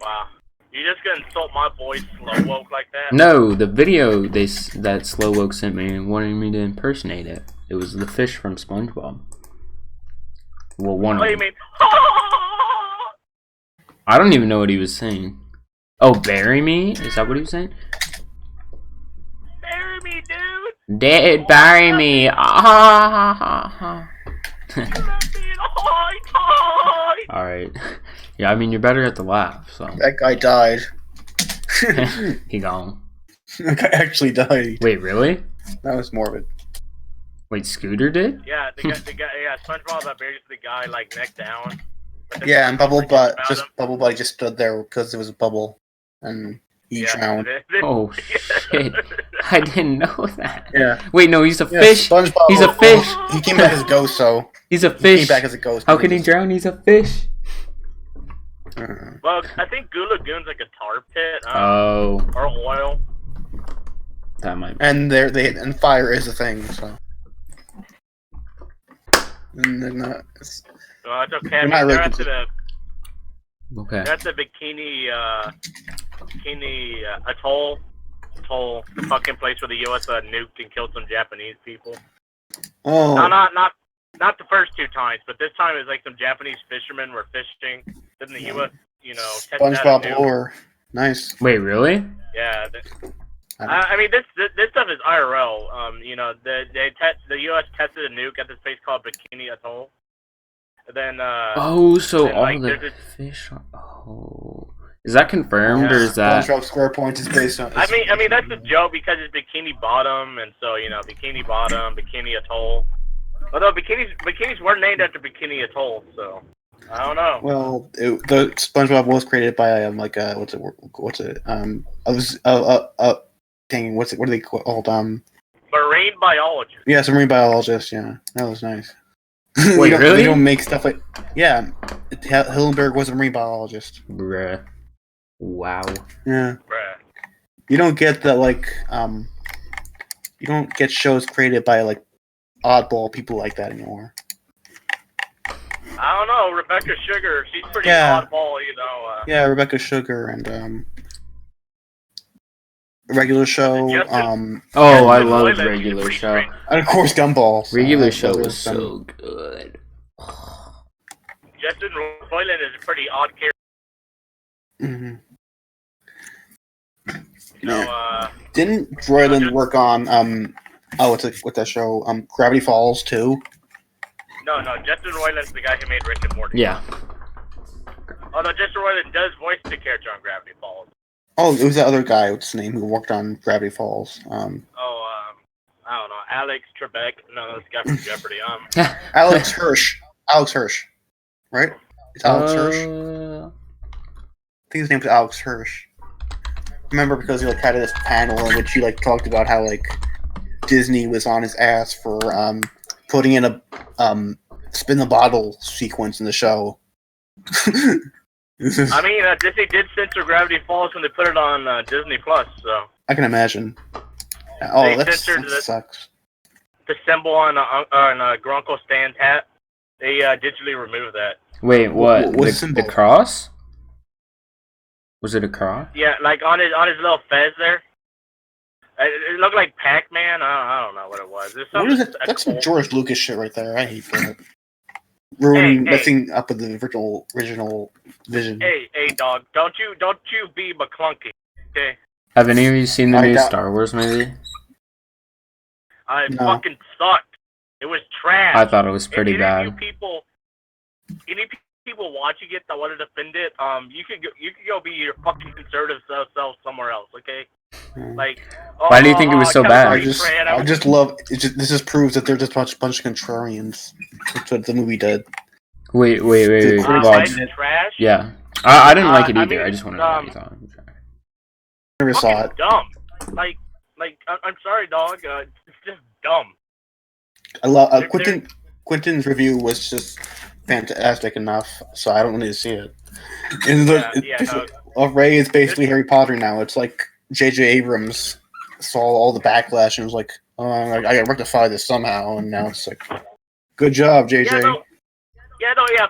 Wow. You just gonna insult my boy Slow Woke like that? No, the video that Slow Woke sent me wanted me to impersonate it. It was the fish from SpongeBob. Well, one What of do you them. mean? I don't even know what he was saying. Oh, bury me? Is that what he was saying? Bury me, dude! Dad, bury me! Ah, ha, ha, ha. Alright. Yeah, I mean, you're better at the laugh, so. That guy died. He gone. That guy actually died. Wait, really? That was morbid. Wait, Scooter did? Yeah, the guy, yeah, SpongeBob that buries the guy, like, neck down. Yeah, and Bubble Buddy just stood there because it was a bubble, and he drowned. Oh, shit. I didn't know that. Yeah. Wait, no, he's a Yeah, fish. SpongeBob- He's a fish. He came back as a ghost, so. He's a He fish. came back as a ghost. How can he drown? He's a fish. Well, I think Goo Lagoon's like a tar pit. Oh. Or oil. That might. And and fire is a thing, so. And they're not. It's okay. I They're mean, not they're really at the Okay. that's the Bikini Atoll, the fucking place where the U.S. nuked and killed some Japanese people. Oh. No, not the first 2 times, but this time it was like some Japanese fishermen were fishing. Then the U.S. tested out a SpongeBob nuke. lore. Nice. Wait, really? Yeah. I mean, this stuff is IRL. The U.S. tested a nuke at this place called Bikini Atoll. And then. Oh, so then, all like, the there's this- fish are. Oh. Is that confirmed, or is that. SpongeBob SquarePoint is based on. I mean that's a joke because it's Bikini Bottom, and so Bikini Bottom, Bikini Atoll. Although bikinis were named after Bikini Atoll, so I don't know. Well, the SpongeBob was created by what's it? Dang, what are they called? Marine biologist. Yeah, it's a marine biologist. Yeah, that was nice. Wait, really? They don't make stuff like Hillenberg was a marine biologist. Bruh. Wow. Yeah. Bruh. You don't get you don't get shows created by like oddball people like that anymore. I don't know, Rebecca Sugar. She's pretty Yeah. oddball, you know. Yeah, Rebecca Sugar and Regular Show. Oh, I loved Regular Show. And of course, Gumballs. Regular Show was so good. Justin Roiland is a pretty odd character. Mm-hmm. So, Didn't Roiland work on what's that show? Gravity Falls too. No, Justin Roiland's the guy who made Rick and Morty. Yeah. Although Justin Roiland does voice the character on Gravity Falls. Oh, it was that other guy. What's his name? Who worked on Gravity Falls? I don't know, Alex Trebek. No, that's the guy from Jeopardy. Alex Hirsch. Alex Hirsch, right? It's Alex Hirsch. I think his name was Alex Hirsch. Remember, because he had this panel in which he talked about how Disney was on his ass for putting in a spin the bottle sequence in the show. I mean, Disney did censor Gravity Falls when they put it on Disney Plus, so. I can imagine. Oh, that censored sucks. The symbol on Grunkle Stan's hat. They digitally removed that. Wait, what? The cross? Was it a cross? Yeah, on his little fez there. It looked like Pac-Man. I don't know what it was. What is it? That's some George Lucas shit right there. I hate that. Ruining messing up with the original vision. Hey, dog! Don't you be McClunky, okay? Have any of you seen the new Star Wars movie? It fucking sucked. It was trash. I thought it was pretty bad. Any people watching it that want to defend it, you could go be your fucking conservative self somewhere else, okay? Why do you think it was so bad? I just love it. This just proves that they're just a bunch of contrarians. That's what the movie did. Wait. Trash? Yeah, I didn't like it either. I just wanted to know what you thought. Never saw it. Dumb. I'm sorry, dog. It's just dumb. I love Quentin's review was just fantastic enough, so I don't need to see it. And Ray is basically Harry Potter now. It's like J.J. Abrams saw all the backlash and was like, "Oh, I gotta rectify this somehow." And now it's like, "Good job, J.J."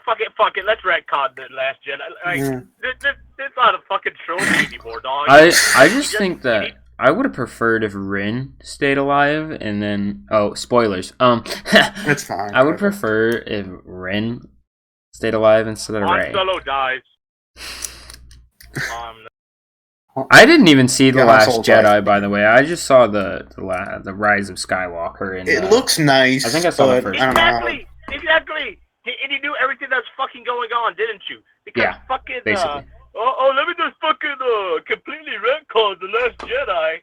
Fuck it. Let's retcon the Last Jedi. It's not a fucking trilogy anymore, dog. I just think that I would have preferred if Rin stayed alive, and then spoilers. It's fine. I would prefer if Rin stayed alive instead of Rey. Han Solo dies. I didn't even see The Last Jedi, by the way. I just saw the Rise of Skywalker. And it looks nice. I think I saw the first. Exactly. And you knew everything that's fucking going on, didn't you? Because fucking basically. let me just fucking completely retcon The Last Jedi.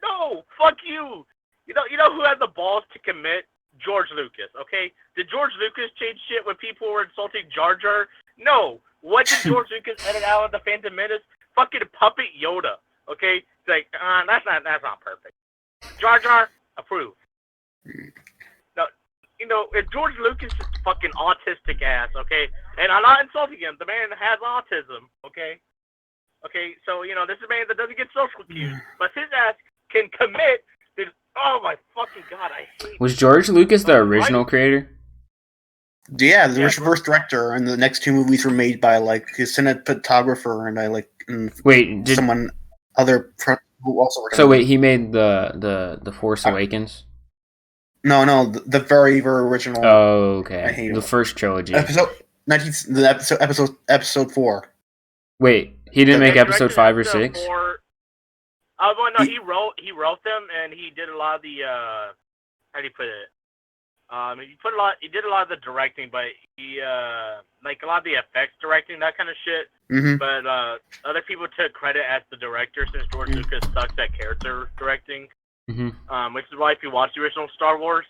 No, fuck you. You know who had the balls to commit? George Lucas, okay? Did George Lucas change shit when people were insulting Jar Jar? No. What did George Lucas edit out of The Phantom Menace? Fucking puppet Yoda, okay? It's like, that's not perfect. Jar Jar, approve. No, if George Lucas is fucking autistic ass, okay? And I'm not insulting him. The man has autism, okay? Okay, so, this is a man that doesn't get social cues. But his ass can commit. Oh my fucking god, I hate. Was George Lucas the original creator? Yeah, the first director, and the next two movies were made by his cinematographer and someone other who also worked. So wait, he made the Force Awakens. No, the very original. Oh, okay. The first trilogy. Episode 4. Wait, he didn't make episode 5 or 6? Well, no, he wrote them, and he did a lot of the how do you put it? He did a lot of the directing, but he a lot of the effects directing, that kind of shit. Mm-hmm. But other people took credit as the director, since George Lucas sucks at character directing. Mm-hmm. Which is why if you watch the original Star Wars,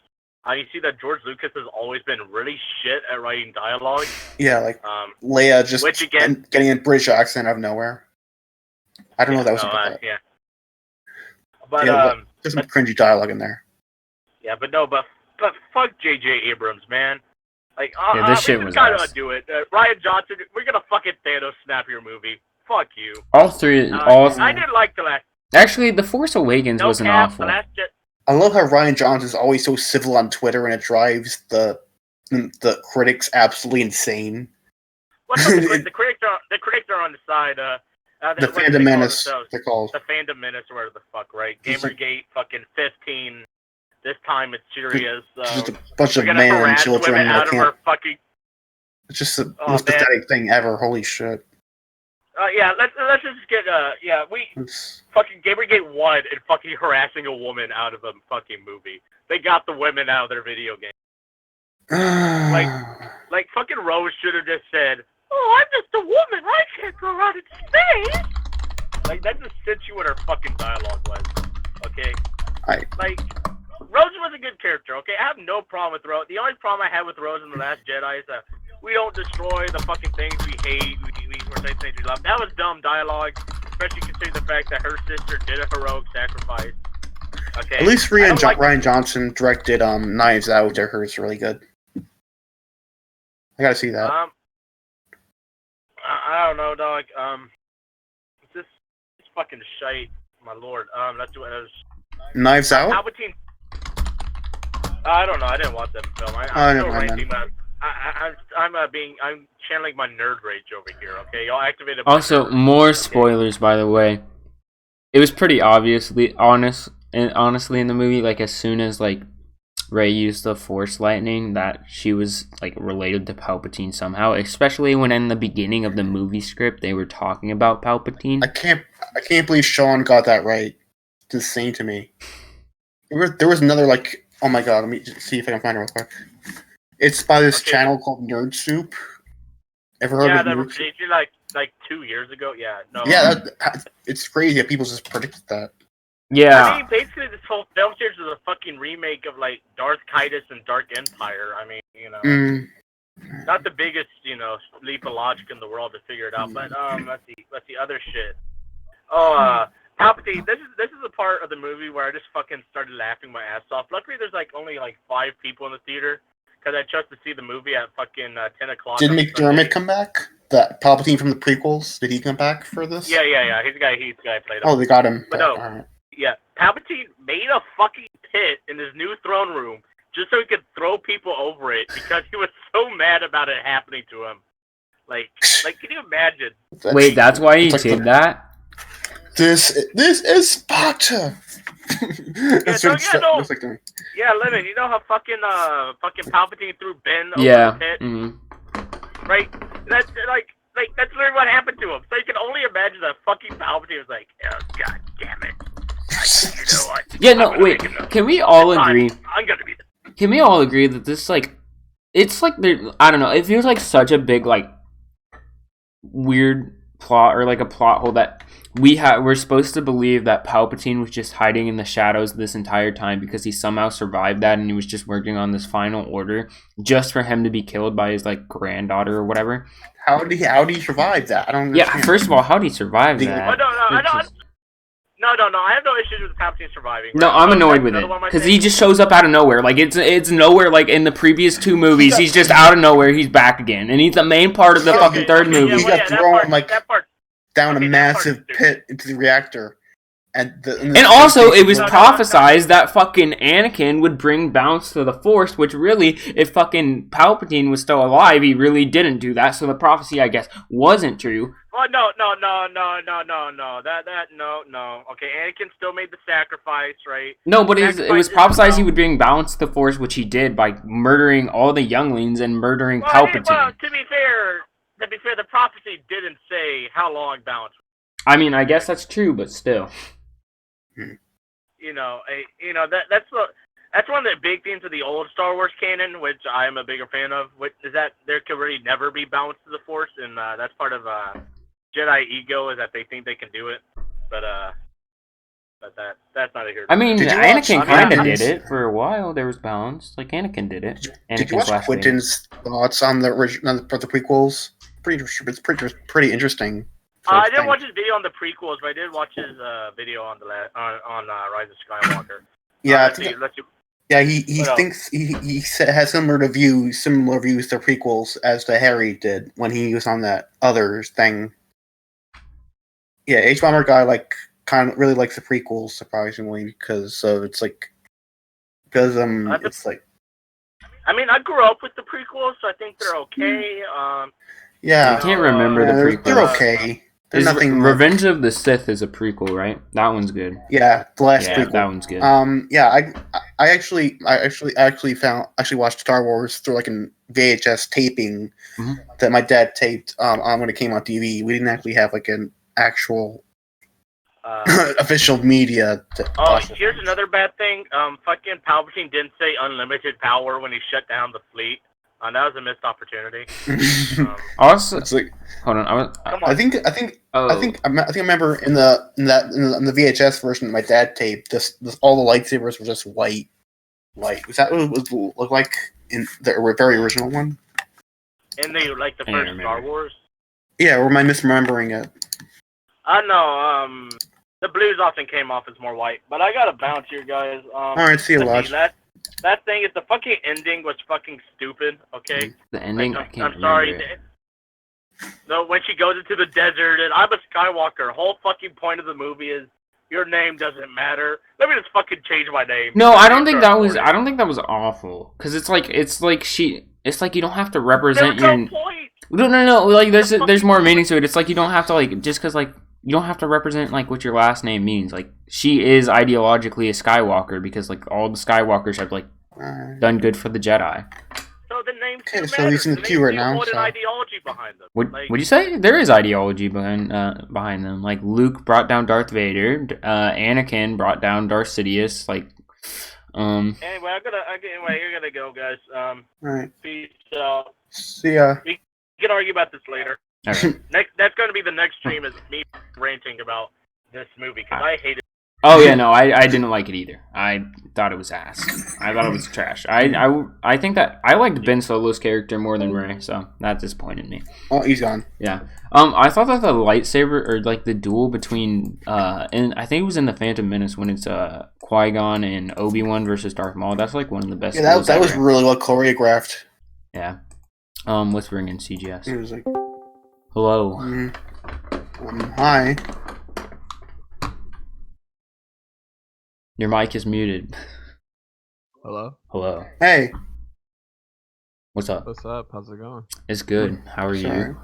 You see that George Lucas has always been really shit at writing dialogue. Yeah, like Leia just which again, getting a British accent out of nowhere. I don't know if that was a good thought. yeah. But there's some cringy dialogue in there. Yeah, but fuck J.J. Abrams, man. Like, yeah, this shit was gotta ass. do it. Ryan Johnson, we're gonna fucking Thanos snap your movie. Fuck you. All three, I didn't like the last. Actually, The Force Awakens wasn't awful. I love how Ryan Johnson's always so civil on Twitter, and it drives the critics absolutely insane. What's up, the critics are on the side. The Fandom Menace, they're called. The Fandom Menace, or whatever the fuck, right? Gamergate, fucking 15. This time it's serious. Just a bunch of men and children. Fucking... It's just the most pathetic thing ever. Holy shit. Yeah, let's just get fucking Gamergate won and fucking harassing a woman out of a fucking movie. They got the women out of their video game. like fucking Rose should have just said, "Oh, I'm just a woman. I can't go out in space." Like that's the sense what her fucking dialogue was. Okay. Like Rose was a good character. Okay, I have no problem with Rose. The only problem I had with Rose in The Last Jedi is that we don't destroy the fucking things we hate. We say things we love. That was dumb dialogue, especially considering the fact that her sister did a heroic sacrifice. Okay. At least Ryan Johnson directed Knives Out. I heard it's really good. I gotta see that. I don't know, dog. It's fucking shite, my lord. That's what it was. Knives Out? Palpatine. I don't know. I didn't watch that film. I'm channeling my nerd rage over here. Okay, y'all activated. Also, more spoilers, by the way. It was pretty honestly in the movie. Like as soon as like Rey used the Force lightning, that she was like related to Palpatine somehow. Especially when in the beginning of the movie script they were talking about Palpatine. I can't believe Sean got that right. It's insane to me. There was another like. Oh my god, let me see if I can find it real quick. It's by this channel called Nerd Soup. Ever heard of Nerd Soup? Yeah, like 2 years ago. Yeah, no. Yeah, it's crazy that people just predicted that. Yeah. I mean, basically, this whole film series is a fucking remake of like Darth Caedus and Dark Empire. I mean, you know, not the biggest, leap of logic in the world to figure it out. But let's see other shit. Palpatine, this is the part of the movie where I just fucking started laughing my ass off. Luckily, there's only 5 people in the theater because I chose to see the movie at fucking 10 o'clock. Did McDermott come back? That Palpatine from the prequels? Did he come back for this? Yeah. He's the guy played him. Oh, they got him. But no, yeah, Palpatine made a fucking pit in his new throne room just so he could throw people over it because he was so mad about it happening to him. Like, can you imagine? Wait, that's why he did that? This is Sparta. Yeah, Lennon, you know how fucking Palpatine threw Ben over the pit? Mm-hmm. Right? That's that's literally what happened to him. So you can only imagine that fucking Palpatine was like, oh god damn it. You know what? Yeah, no, wait. Can we all agree? I'm gonna be Can we all agree that this it's like I don't know, it feels like such a big weird plot or a plot hole that we're supposed to believe that Palpatine was just hiding in the shadows this entire time because he somehow survived that and he was just working on this final order just for him to be killed by his granddaughter or whatever. How did he survive that? I don't understand. Yeah, first of all, how did he survive that? No, I have no issues with Palpatine surviving. Right? No, I'm annoyed with it because he just shows up out of nowhere. It's nowhere. In the previous 2 movies, he's just out of nowhere. He's back again, and he's the main part of the fucking third movie. He got thrown down a massive pit into the reactor, and also it was prophesized that fucking Anakin would bring balance to the Force, which really, if fucking Palpatine was still alive, he really didn't do that. So the prophecy, I guess, wasn't true. Oh no. No. Okay, Anakin still made the sacrifice, right? No, but it was prophesized he would bring balance to the Force, which he did by murdering all the younglings and murdering Palpatine. To be fair, the prophecy didn't say how long balance. I mean, I guess that's true, but still. That's one of the big themes of the old Star Wars canon, which I am a bigger fan of. Which is that there could really never be balance to the Force, and that's part of Jedi ego is that they think they can do it. But But that's not a here. I mean, Did you Anakin watch- kind of I mean, did it for a while. There was balance. Like Anakin did it. Did you watch Quentin's thoughts on the original for the prequels? It's pretty interesting. I didn't watch his video on the prequels, but I did watch his video on the on Rise of Skywalker. Yeah, Let's see. yeah. He What thinks has similar views to prequels as to Harry did when he was on that other thing. Yeah, H Bomber guy kind of really likes the prequels surprisingly because it's like it's like. I mean, I grew up with the prequels, so I think they're okay. Yeah, I can't remember the prequels. They're okay. There's nothing. Revenge of the Sith is a prequel, right? That one's good. Yeah, the last prequel. That one's good. Yeah, I actually watched Star Wars through like a VHS taping that my dad taped on when it came on TV. We didn't actually have like an actual official media. Here's another bad thing. Fucking Palpatine didn't say unlimited power when he shut down the fleet. That was a missed opportunity. Also, it's like, hold on. I think I remember in the VHS version that my dad taped, all the lightsabers were just white. Was that what it looked like in the very original one? In the first Star Wars. Yeah, or am I misremembering it? No. The blues often came off as more white, but I gotta bounce here, guys. All right, see you, Lodge. That thing is the fucking ending was fucking stupid. Okay. The ending. I'm sorry. No, when she goes into the desert and I'm a Skywalker, whole fucking point of the movie is your name doesn't matter. Let me just fucking change my name. No, I don't think that was. I don't think that was awful. Cause it's like you don't have to represent your. No. Like there's more meaning to it. It's like you don't have to just cause you don't have to represent what your last name means. Like she is ideologically a Skywalker because all the Skywalkers have done good for the Jedi. So the name's okay, so he's in the queue right now. An ideology behind them. What'd you say? There is ideology behind them. Like Luke brought down Darth Vader, Anakin brought down Darth Sidious. Anyway, you're gonna go, guys. Alright. Peace out. See ya. We can argue about this later. Okay. That's going to be the next stream is me ranting about this movie because I hate it. Oh yeah, no, I didn't like it either. I thought it was ass. I thought it was trash. I think that I liked Ben Solo's character more than Rey, so that disappointed me. Oh, he's gone. Yeah. I thought that the lightsaber or the duel between and I think it was in the Phantom Menace when it's Qui-Gon and Obi-Wan versus Darth Maul. That's one of the best. Yeah, that was really well choreographed. Yeah. Let's bring in CGS. It was like, hello. Hi. Your mic is muted. Hello? Hello. Hey. What's up? What's up? How's it going? It's good. How are you?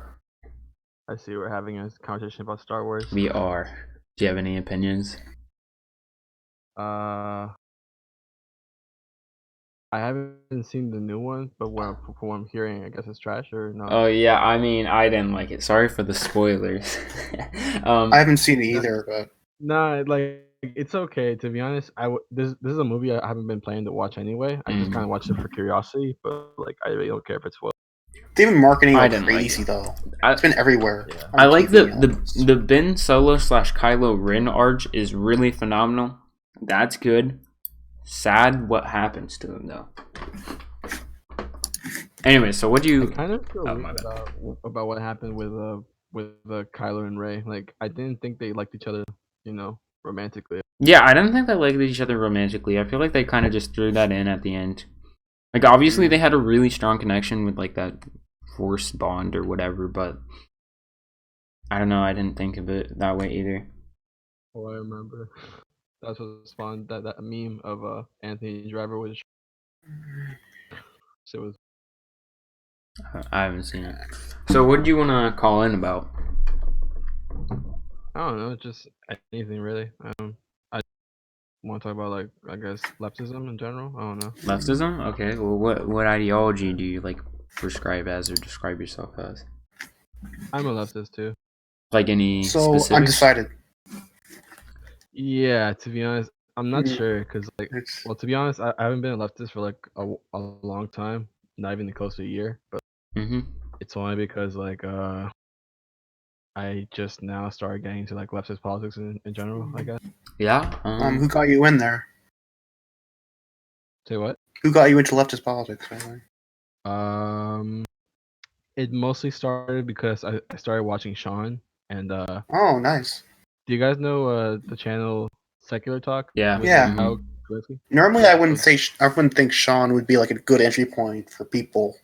I see we're having a conversation about Star Wars. We are. Do you have any opinions? I haven't seen the new one, but from what I'm hearing, I guess it's trash or no? Oh yeah, I mean, I didn't like it. Sorry for the spoilers. I haven't seen it either, but no, it's okay. To be honest, this is a movie I haven't been planning to watch anyway. I just kind of watched it for curiosity, but I really don't care if it's spoiled. They've been marketing it crazy though. It's been everywhere. Yeah. I like the Ben Solo / Kylo Ren arc is really phenomenal. That's good. Sad what happens to him though. Anyway, so what do you? I kind of feel about what happened with Kylo and Rey. I didn't think they liked each other, romantically. Yeah, I didn't think they liked each other romantically. I feel like they kind of just threw that in at the end. Obviously they had a really strong connection with that Force bond or whatever, but I don't know. I didn't think of it that way either. Oh, I remember. That's what spawned that meme of Anthony Driver was. So it was. I haven't seen it. So what do you want to call in about? I don't know, just anything really. I want to talk about I guess leftism in general. I don't know. Leftism? Okay. Well, what ideology do you prescribe as or describe yourself as? I'm a leftist too. Any so specifics? Undecided. Yeah, to be honest, I'm not sure because to be honest, I haven't been a leftist for a long time, not even close to a year. But it's only because I just now started getting into leftist politics in general, I guess. Yeah. Who got you in there? Say what? Who got you into leftist politics, by the way? It mostly started because I started watching Sean and Oh, nice. do you guys know the channel Secular Talk? Yeah. With, Yeah. Alex Gillespie? Normally, I wouldn't think Sean would be like a good entry point for people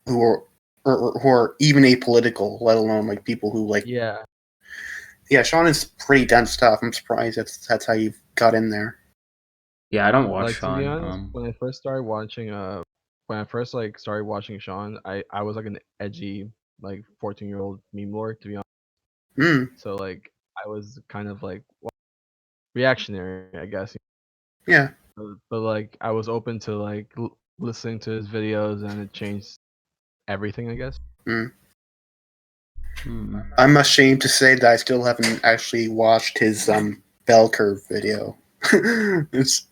who are who are even apolitical, let alone like people who like. Yeah. Yeah, Sean is pretty dense stuff. I'm surprised that's how you got in there. Yeah, I don't watch Like Sean. to be honest, when I first started watching started watching Sean, I was like an edgy like 14-year-old meme lord, to be honest. Mm. So like I was kind of like reactionary, I guess. Yeah. But like I was open to like listening to his videos, and it changed everything, I guess. Mm. I'm ashamed to say that I still haven't actually watched his bell curve video. it's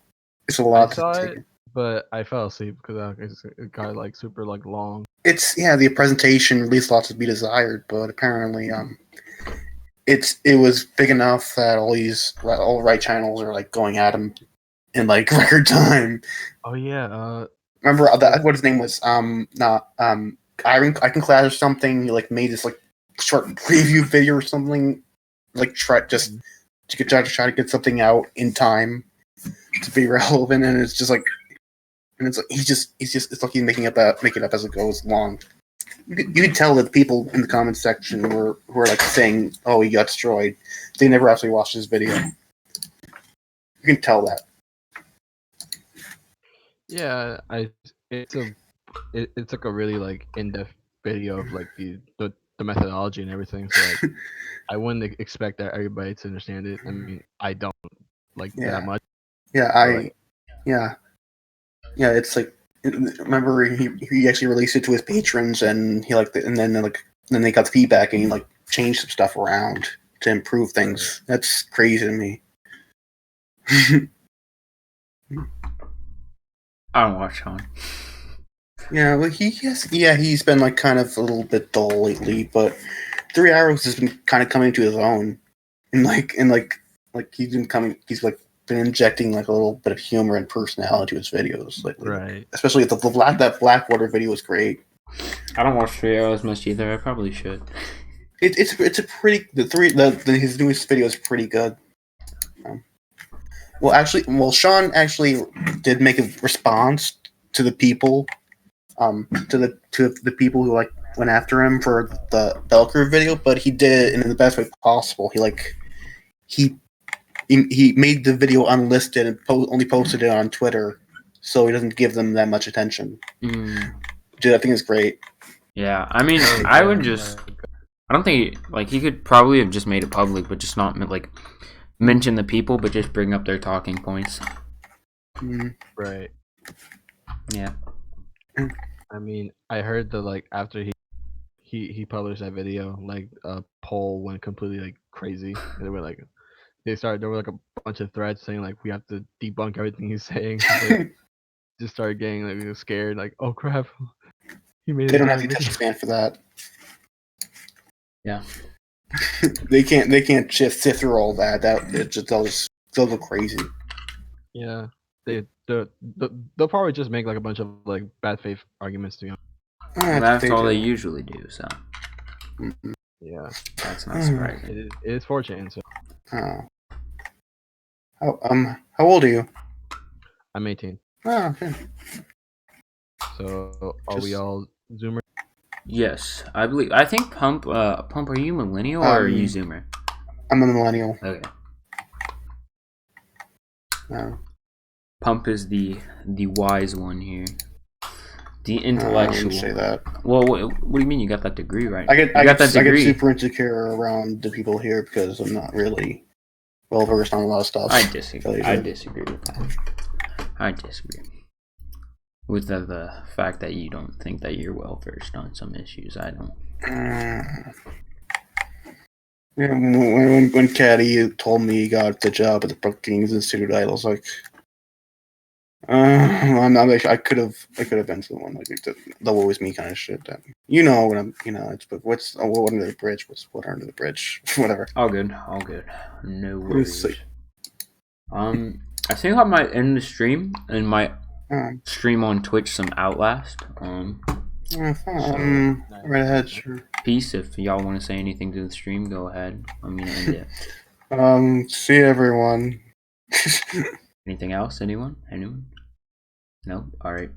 a lot I saw to take. it, but I fell asleep because it got like super like long. It's the presentation leaves lots to be desired, but apparently it was big enough that all right channels are like going at him in like record time. Oh yeah. Remember what his name was? Ironclash or something. He like made this like short preview video or something. Like try to get something out in time to be relevant, and it's just like, and it's like it's like he's making it up as it goes along. You can tell that the people in the comment section were like saying, "Oh, he got destroyed." They never actually watched his video. You can tell that. Yeah, it's like a really like in-depth video of like the methodology and everything. So like, I wouldn't expect that everybody to understand it. I mean, I don't like that much. Yeah, yeah. It's like, remember he actually released it to his patrons, and then they got the feedback, and he like changed some stuff around to improve things. That's crazy to me. I don't watch Sean. Yeah, well, he's been like kind of a little bit dull lately, but 3 Arrows has been kind of coming to his own, and he's been injecting like a little bit of humor and personality to his videos lately. Right. Especially that Blackwater video was great. I don't watch 3 Arrows much either. I probably should. It's a pretty his newest video is pretty good. Sean actually did make a response to the people, to the people who like went after him for the bell curve video, but he did it in the best way possible. He made the video unlisted and only posted it on Twitter, so he doesn't give them that much attention. Dude, I think it's great. Yeah, I mean, I don't think he could probably have just made it public, but just not like mention the people, but just bring up their talking points. Right. Yeah. I mean, I heard that like after he published that video, like a poll went completely like crazy. And they were like, there were like a bunch of threads saying like we have to debunk everything he's saying. Like, just started getting like scared, like, oh crap, he made. They don't have the attention span for that. Yeah. they can't just sit through all that. They'll go crazy. Yeah, they'll probably just make like a bunch of like bad faith arguments to you. That's all they usually do. So. Yeah, that's not surprising. It is 4chan. So. How old are you? I'm 18. Oh, okay. So are we all Zoomers? Yes, I believe. I think Pump. Pump, are you millennial or are you Zoomer? I'm a millennial. Okay. No. Pump is the wise one here. The intellectual. I wouldn't say that. Well, what do you mean? You got that degree, right? I get super insecure around the people here because I'm not really well versed on a lot of stuff. I disagree. I disagree with that. I disagree with the fact that you don't think that you're well versed on some issues. I don't. Yeah, when Caddy told me he got the job at the Brookings Institute, I was like, I'm not like I could have been someone like the woe is me kind of shit. That, what I'm, it's but what's what under the bridge? What's what under the bridge? Whatever. All good. No worries. I think I might end the stream and might stream on Twitch some Outlast. Right ahead, sure. Peace. If y'all want to say anything to the stream, go ahead. I'm gonna end it. See everyone. Anything else? Anyone? Anyone? Nope. All right.